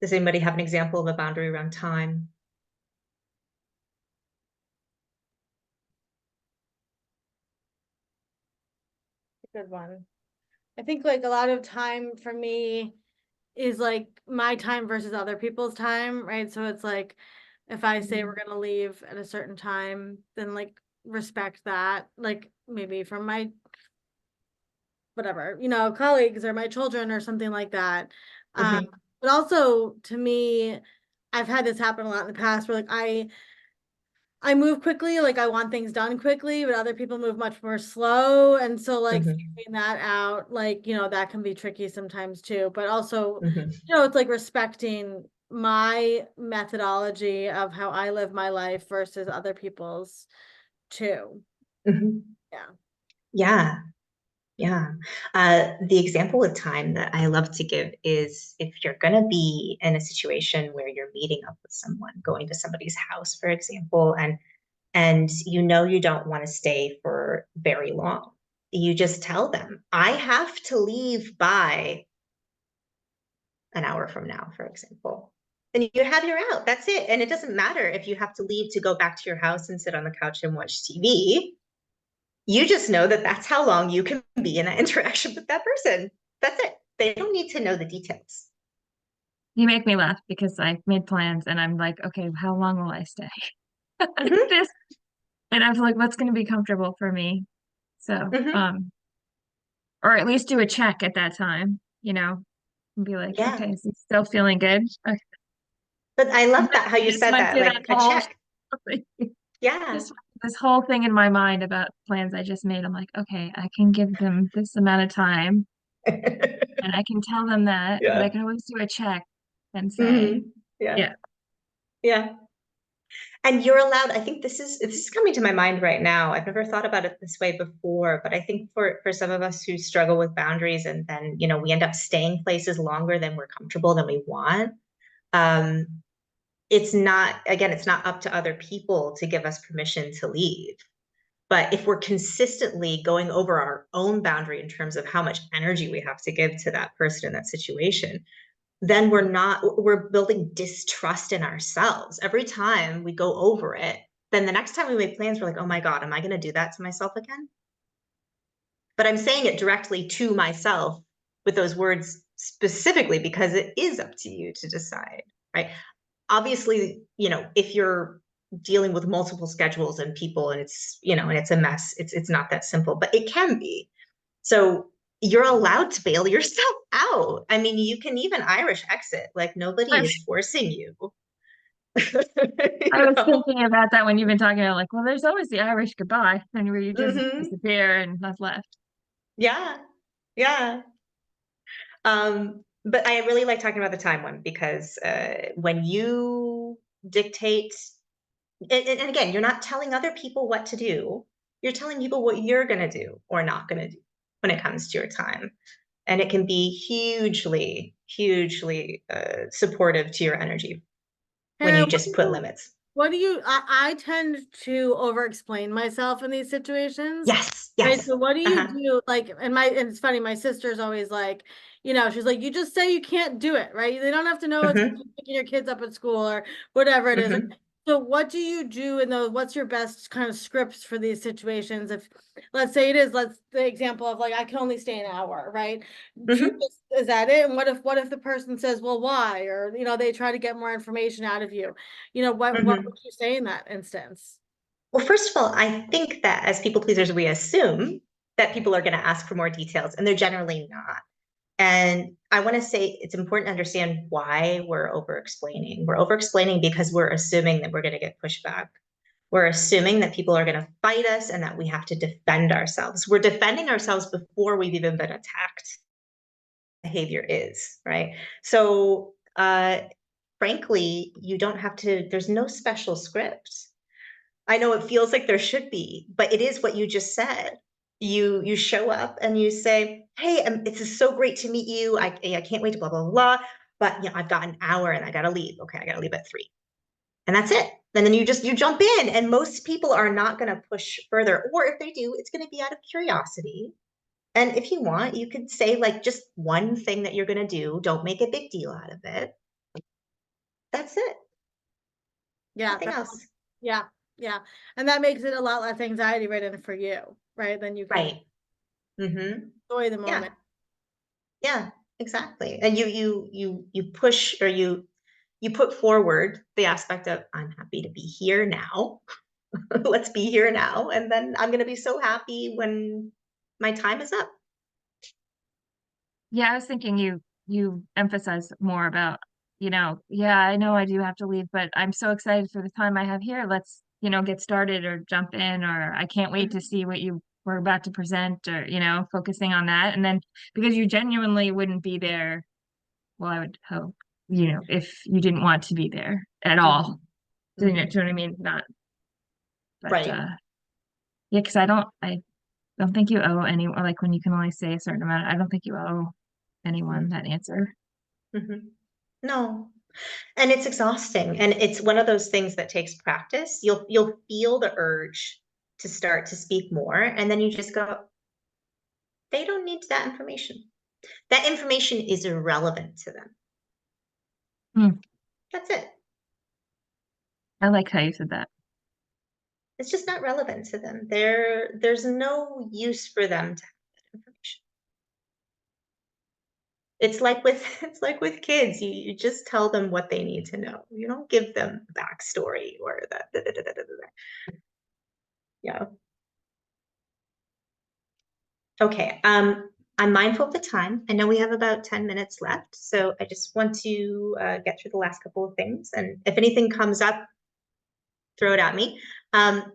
Does anybody have an example of a boundary around time? Good one. I think like a lot of time for me is like my time versus other people's time, right? So it's like if I say we're gonna leave at a certain time, then like respect that, like maybe from my whatever, colleagues or my children or something like that. Mhm. But also to me, I've had this happen a lot in the past where like I move quickly, like I want things done quickly, but other people move much more slow. And so like Mhm. figuring that out, like, that can be tricky sometimes too. But also, Mhm. it's like respecting my methodology of how I live my life versus other people's too. Mhm. Yeah. Yeah. Yeah. The example of time that I love to give is if you're going to be in a situation where you're meeting up with someone, going to somebody's house, for example, and you don't want to stay for very long. You just tell them, I have to leave by an hour from now, for example. And you have your out. That's it. And it doesn't matter if you have to leave to go back to your house and sit on the couch and watch TV. You just know that that's how long you can be in an interaction with that person. That's it. They don't need to know the details. You make me laugh because I made plans and I'm like, okay, how long will I stay? Mhm. This, and I'm like, what's going to be comfortable for me? So, Mhm. or at least do a check at that time, and be like, Yeah. okay, is he still feeling good? Okay. But I love that how I you just said went that, through that like a whole check. Yeah. just this whole thing in my mind about plans I just made. I'm like, okay, I can give them this amount of time and I can tell them that, but I Yeah. can always do a check and say, Mhm. Yeah. yeah, Yeah. And you're allowed, I think this is coming to my mind right now. I've never thought about it this way before, but I think for some of us who struggle with boundaries and then, we end up staying places longer than we're comfortable than we want. Um, it's not up to other people to give us permission to leave. But if we're consistently going over our own boundary in terms of how much energy we have to give to that person in that situation, then we're building distrust in ourselves. Every time we go over it, then the next time we make plans, we're like, oh my God, am I going to do that to myself again? But I'm saying it directly to myself with those words specifically because it is up to you to decide, right? Obviously, if you're dealing with multiple schedules and people and it's a mess, it's not that simple, but it can be. So you're allowed to bail yourself out. I mean, you can even Irish exit, like nobody I, is forcing you. I was thinking about that when you've been talking about like, well, there's always the Irish goodbye, and where you just Mhm. disappear and not left. Yeah. Yeah. But I really like talking about the time one because when you dictate, and again, you're not telling other people what to do. You're telling people what you're going to do or not going to do when it comes to your time. And it can be hugely, hugely supportive to your energy when Kara, you just put limits. I tend to over explain myself in these situations. Yes, Right. yes. So what do you Uh-huh. do? Like, and it's funny, my sister's always like, she's like, you just say you can't do it, right? They don't have to know it's Hmm. picking your kids up at school or whatever it is. Hmm. So what do you do in those? What's your best kind of scripts for these situations? If let's say the example of like I can only stay an hour, right? Hmm. Is that it? And what if the person says, well, why? Or they try to get more information out of you. What Hmm. would you say in that instance? Well, first of all, I think that as people pleasers, we assume that people are going to ask for more details, and they're generally not. And I want to say it's important to understand why we're over explaining. We're over explaining because we're assuming that we're going to get pushback. We're assuming that people are going to fight us and that we have to defend ourselves. We're defending ourselves before we've even been attacked. Behavior is, right? So, frankly, you don't have to, there's no special script. I know it feels like there should be, but it is what you just said. You show up and you say, "Hey, it's so great to meet you. I can't wait to blah blah blah. But I've got an hour and I gotta leave. Okay, I gotta leave at 3." And that's it. And then you jump in, and most people are not going to push further, or if they do, it's going to be out of curiosity. And if you want, you could say like just one thing that you're going to do. Don't make a big deal out of it. That's it. Yeah, Nothing else. yeah, yeah. And that makes it a lot less anxiety ridden for you, right? Then you can Right. Mm-hmm. enjoy the Yeah. moment. Yeah, exactly. And you push, or you put forward the aspect of, I'm happy to be here now. Let's be here now. And then I'm going to be so happy when my time is up. Yeah, I was thinking you emphasize more about, yeah, I know I do have to leave, but I'm so excited for the time I have here. Let's, get started or jump in, or I can't wait to see what you were about to present, or, focusing on that. And then because you genuinely wouldn't be there, well, I would hope, if you didn't want to be there at all. Do you know what I mean? Not, but Right. yeah, because I don't think you owe anyone, like when you can only say a certain amount, I don't think you owe anyone that answer. Mhm. No. And it's exhausting. And it's one of those things that takes practice. You'll feel the urge to start to speak more. And then you just go, they don't need that information. That information is irrelevant to them. Hmm. That's it. I like how you said that. It's just not relevant to them. There's no use for them to have that information. It's like with kids. You just tell them what they need to know. You don't give them backstory or that. Yeah. Okay. I'm mindful of the time. I know we have about 10 minutes left, so I just want to get through the last couple of things. And if anything comes up, throw it at me.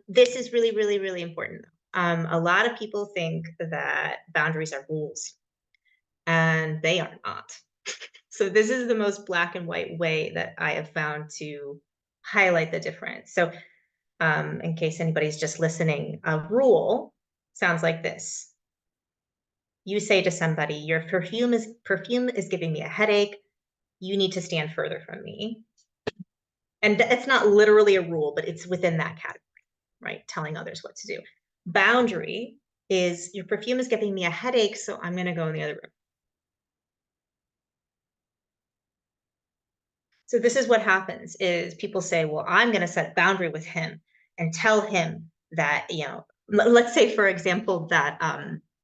This is really, really, really important. A lot of people think that boundaries are rules, and they are not. So this is the most black and white way that I have found to highlight the difference. So in case anybody's just listening, a rule sounds like this. You say to somebody, your perfume is giving me a headache. You need to stand further from me. And it's not literally a rule, but it's within that category, right? Telling others what to do. Boundary is, your perfume is giving me a headache, so I'm going to go in the other room. So this is what happens is people say, well, I'm going to set a boundary with him and tell him that, let's say, for example, that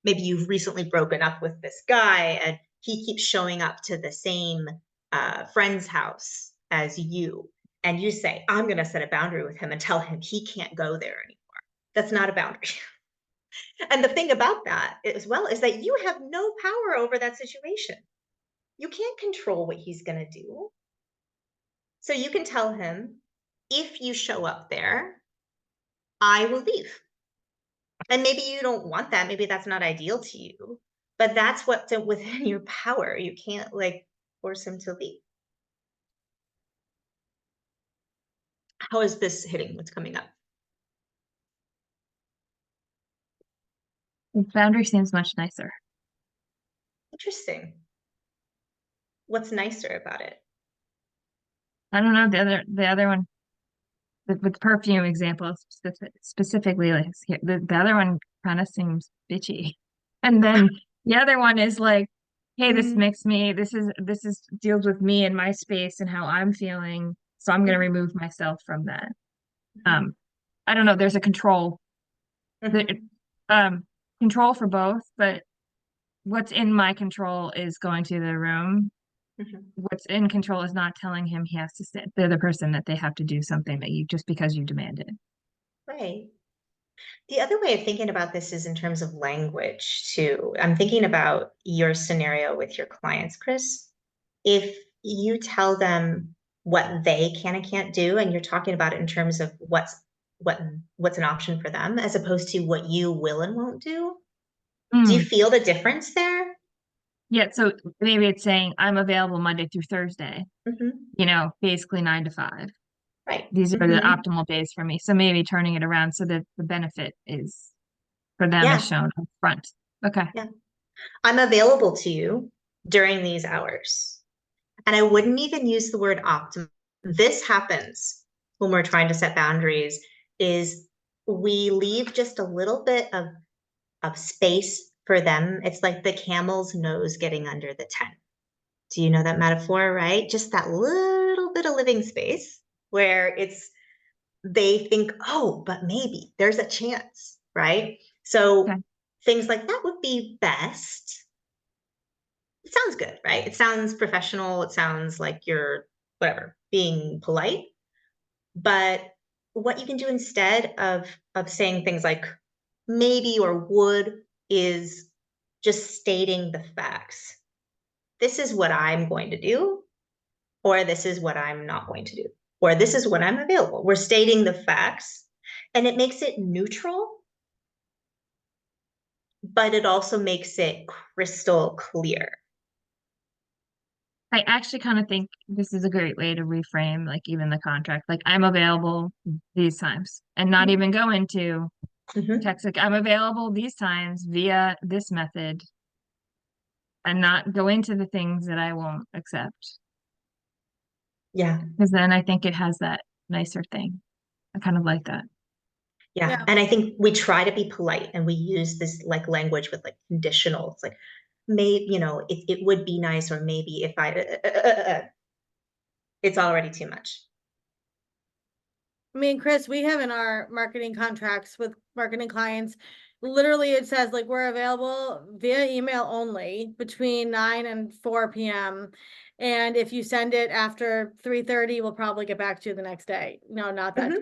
maybe you've recently broken up with this guy and he keeps showing up to the same friend's house as you. And you say, I'm going to set a boundary with him and tell him he can't go there anymore. That's not a boundary. And the thing about that as well is that you have no power over that situation. You can't control what he's going to do. So you can tell him, if you show up there, I will leave. And maybe you don't want that. Maybe that's not ideal to you, but that's what's within your power. You can't like force him to leave. How is this hitting what's coming up? The boundary seems much nicer. Interesting. What's nicer about it? I don't know, the other one, with perfume example specifically, like the other one kind of seems bitchy. And then the other one is like, hey, this Mm-hmm. makes me, this is deals with me and my space and how I'm feeling. So I'm gonna remove myself from that. Um, I don't know, there's a control. The Mm-hmm. um control for both, but what's in my control is going to the room. Mm-hmm. What's in control is not telling him he has to sit. They're the person that they have to do something that you just because you demanded. Right. The other way of thinking about this is in terms of language too. I'm thinking about your scenario with your clients, Chris. If you tell them what they can and can't do, and you're talking about it in terms of what's an option for them, as opposed to what you will and won't do you Mm. feel the difference there? Yeah, so maybe it's saying I'm available Monday through Thursday, Hmm. basically 9 to 5. Right. These are the Mhm. optimal days for me. So maybe turning it around so that the benefit is for them is Yeah. shown up front. Okay. Yeah. I'm available to you during these hours. And I wouldn't even use the word optimal. This happens when we're trying to set boundaries is we leave just a little bit of space for them. It's like the camel's nose getting under the tent. Do you know that metaphor, right? Just that little bit of living space where they think, oh, but maybe there's a chance, right? So Okay. things like that would be best. It sounds good, right? It sounds professional. It sounds like you're, whatever, being polite. But what you can do instead of saying things like maybe or would is just stating the facts. This is what I'm going to do, or this is what I'm not going to do, or this is when I'm available. We're stating the facts, and it makes it neutral, but it also makes it crystal clear. I actually kind of think this is a great way to reframe like even the contract. Like I'm available these times and not even go into Mhm. text like I'm available these times via this method and not go into the things that I won't accept. Yeah. Because then I think it has that nicer thing. I kind of like that. Yeah. Yeah. And I think we try to be polite and we use this like language with like conditional. It's like, maybe, it would be nice, or maybe if it's already too much. I mean, Chris, we have in our marketing contracts with marketing clients, literally it says like we're available via email only between 9 and 4 p.m. And if you send it after 3:30, we'll probably get back to you the next day. No, not that day.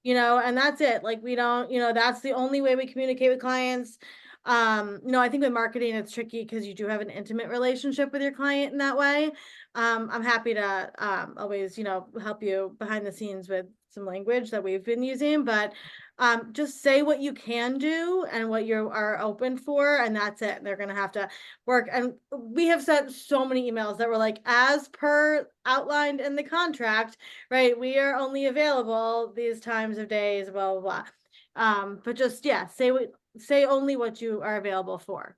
Mhm. And that's it. Like we don't, that's the only way we communicate with clients. No, I think with marketing it's tricky because you do have an intimate relationship with your client in that way. I'm happy to always, help you behind the scenes with some language that we've been using, but just say what you can do and what you are open for, and that's it. They're gonna have to work. And we have sent so many emails that were like, as per outlined in the contract, right? We are only available these times of days, blah blah blah. But just say only what you are available for.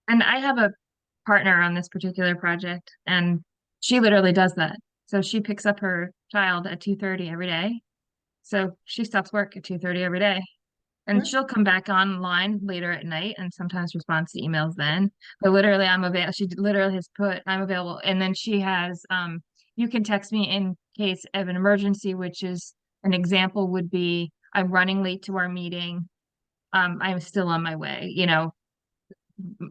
And I have a partner on this particular project, and she literally does that. So she picks up her child at 2:30 every day. So she stops work at 2:30 every day. And Mhm. she'll come back online later at night and sometimes responds to emails then. But literally I'm available. She literally has put I'm available. And then she has you can text me in case of an emergency, which is an example would be I'm running late to our meeting. I'm still on my way,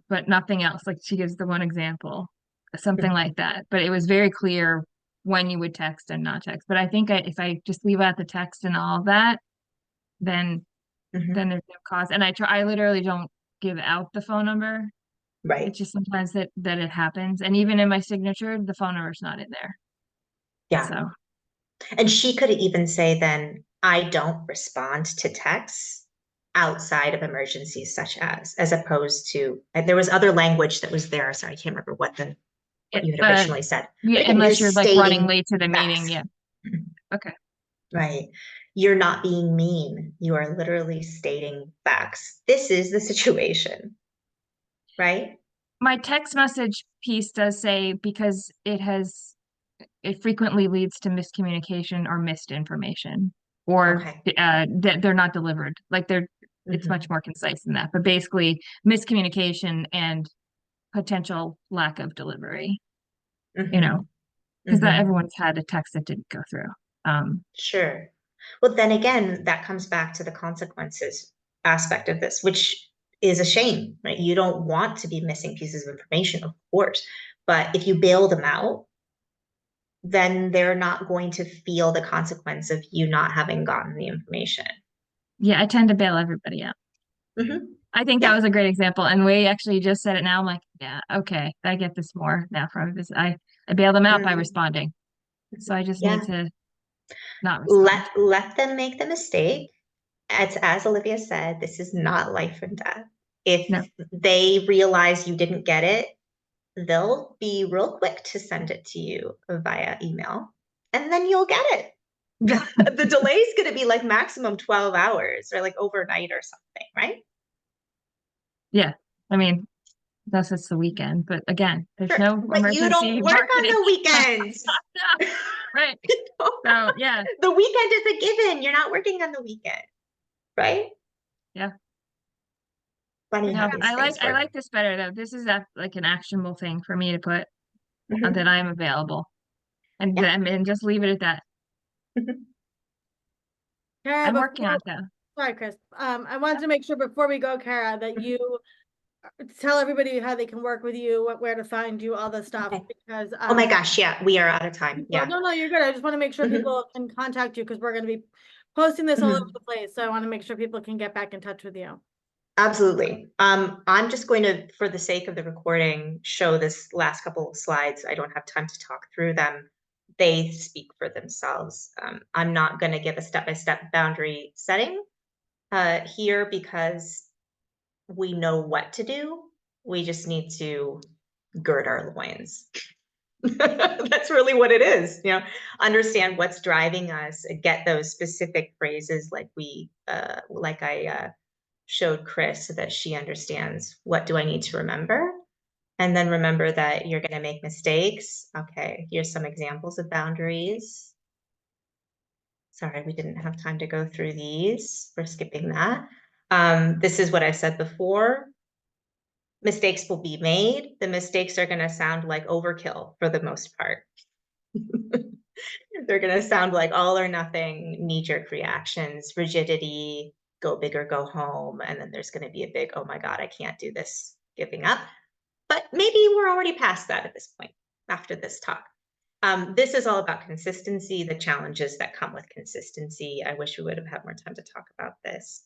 but nothing else. Like she gives the one example, something like that. But it was very clear when you would text and not text. But I think if I just leave out the text and all of that, then Mhm. there's no cause. And I literally don't give out the phone number. Right. It's just sometimes that it happens. And even in my signature, the phone number's not in there. Yeah. So And she could even say then, I don't respond to texts outside of emergencies such as opposed to, and there was other language that was there. Sorry, I can't remember what you had uh originally said. yeah, But again, you're unless you're like running stating late to the meeting. facts, Yeah. Okay. right? You're not being mean. You are literally stating facts. This is the situation, right? My text message piece does say because it frequently leads to miscommunication or missed information or Okay. that they're not delivered. Like it's much Mhm. more concise than that. But basically miscommunication and potential lack of delivery, you know, Mhm. because that Mhm. everyone's had a text that didn't go through. Sure. Well, then again, that comes back to the consequences aspect of this, which is a shame, right? You don't want to be missing pieces of information, of course. But if you bail them out, then they're not going to feel the consequence of you not having gotten the information. Yeah, I tend to bail everybody out. Hmm. I think that Yeah. was a great example. And we actually just said it now. I'm like, yeah, okay, I get this more now from this. I bail them out by Mhm. responding. So I just need Yeah. to not respond. Let them make the mistake. As Olivia said, this is not life and death. No. If they realize you didn't get it, they'll be real quick to send it to you via email, and then you'll get it. The delay is going to be like maximum 12 hours or like overnight or something, right? Yeah. I mean, that's it's the weekend, but again, there's Sure. no But you don't emergency work on marketing. the weekends. Right. So yeah, The weekend is a given. You're not working on the weekend, right? yeah. Funny how No, these things I work. like this better though. This is like an actionable thing for me to put Mhm. that I'm available and Yeah. then and just leave it at that. Kara, I'm working on before, it though. sorry, Chris. I wanted to make sure before we go, Kara, that you tell everybody how they can work with you, where to find you, all this stuff, Okay. because Oh my gosh, yeah, we are out of time. well, Yeah. no, you're good. I just want to make sure Mhm. people can contact you because we're going to be posting this all over Mhm. the place. So I want to make sure people can get back in touch with you. Absolutely. I'm just going to, for the sake of the recording, show this last couple of slides. I don't have time to talk through them. They speak for themselves. I'm not going to give a step-by-step boundary setting here because we know what to do. We just need to gird our loins. That's really what it is, understand what's driving us, get those specific phrases like I showed Chris so that she understands what do I need to remember. And then remember that you're going to make mistakes. Okay, here's some examples of boundaries. Sorry, we didn't have time to go through these. We're skipping that. This is what I said before. Mistakes will be made. The mistakes are going to sound like overkill for the most part. They're going to sound like all or nothing, knee-jerk reactions, rigidity, go big or go home. And then there's going to be a big, oh my God, I can't do this, giving up. But maybe we're already past that at this point after this talk. This is all about consistency, the challenges that come with consistency. I wish we would have had more time to talk about this.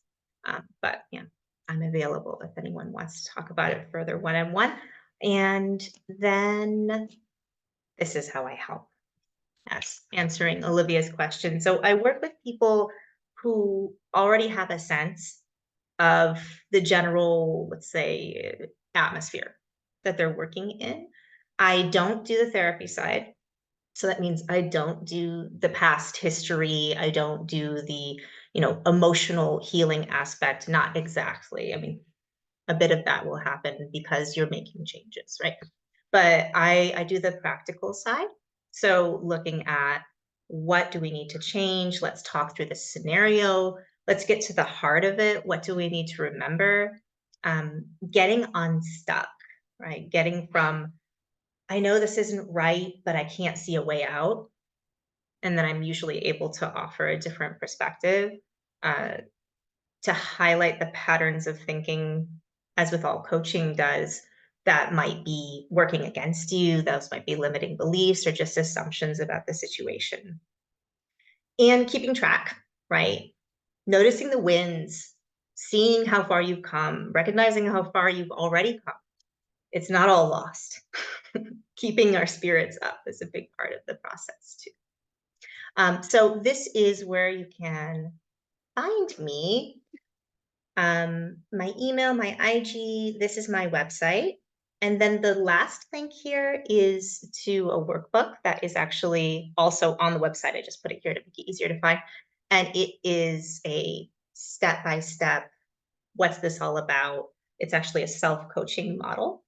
But yeah, I'm available if anyone wants to talk about it further one-on-one. And then this is how I help. Yes, answering Olivia's question. So I work with people who already have a sense of the general, let's say, atmosphere that they're working in. I don't do the therapy side. So that means I don't do the past history. I don't do the, emotional healing aspect. Not exactly. I mean, a bit of that will happen because you're making changes, right? But I do the practical side. So looking at what do we need to change? Let's talk through the scenario. Let's get to the heart of it. What do we need to remember? Getting unstuck, right? Getting from, I know this isn't right, but I can't see a way out. And then I'm usually able to offer a different perspective to highlight the patterns of thinking, as with all coaching does, that might be working against you. Those might be limiting beliefs or just assumptions about the situation. And keeping track, right? Noticing the wins, seeing how far you've come, recognizing how far you've already come. It's not all lost. Keeping our spirits up is a big part of the process too. So this is where you can find me. My email, my IG, this is my website. And then the last link here is to a workbook that is actually also on the website. I just put it here to make it easier to find. And it is a step-by-step, what's this all about? It's actually a self-coaching model,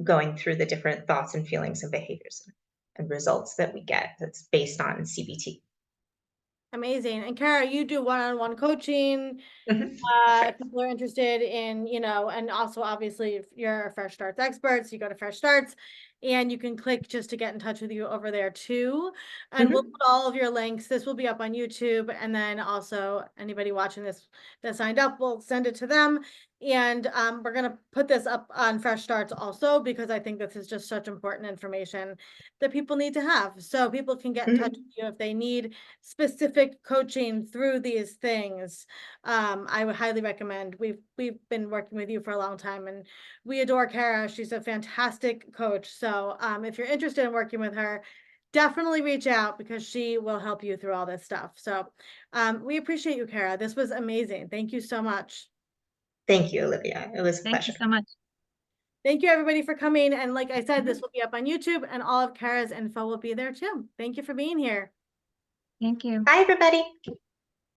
going through the different thoughts and feelings and behaviors and results that we get that's based on CBT. Amazing. And Kara, you do one-on-one coaching. Sure. If people are interested in, and also obviously if you're a Fresh Starts expert, so you go to Fresh Starts and you can click just to get in touch with you over there too. And we'll put all of your links. This will be up on YouTube. And then also anybody watching this that signed up, we'll send it to them. And we're going to put this up on Fresh Starts also, because I think this is just such important information that people need to have. So people can get in touch with you if they need specific coaching through these things. I would highly recommend. We've been working with you for a long time and we adore Kara. She's a fantastic coach. So if you're interested in working with her, definitely reach out because she will help you through all this stuff. So we appreciate you, Kara. This was amazing. Thank you so much. Thank you, Olivia. It was a Thank you pleasure. so much. Thank you everybody for coming. And like I said, this will be up on YouTube and all of Kara's info will be there too. Thank you for being here. Thank you. Bye, everybody.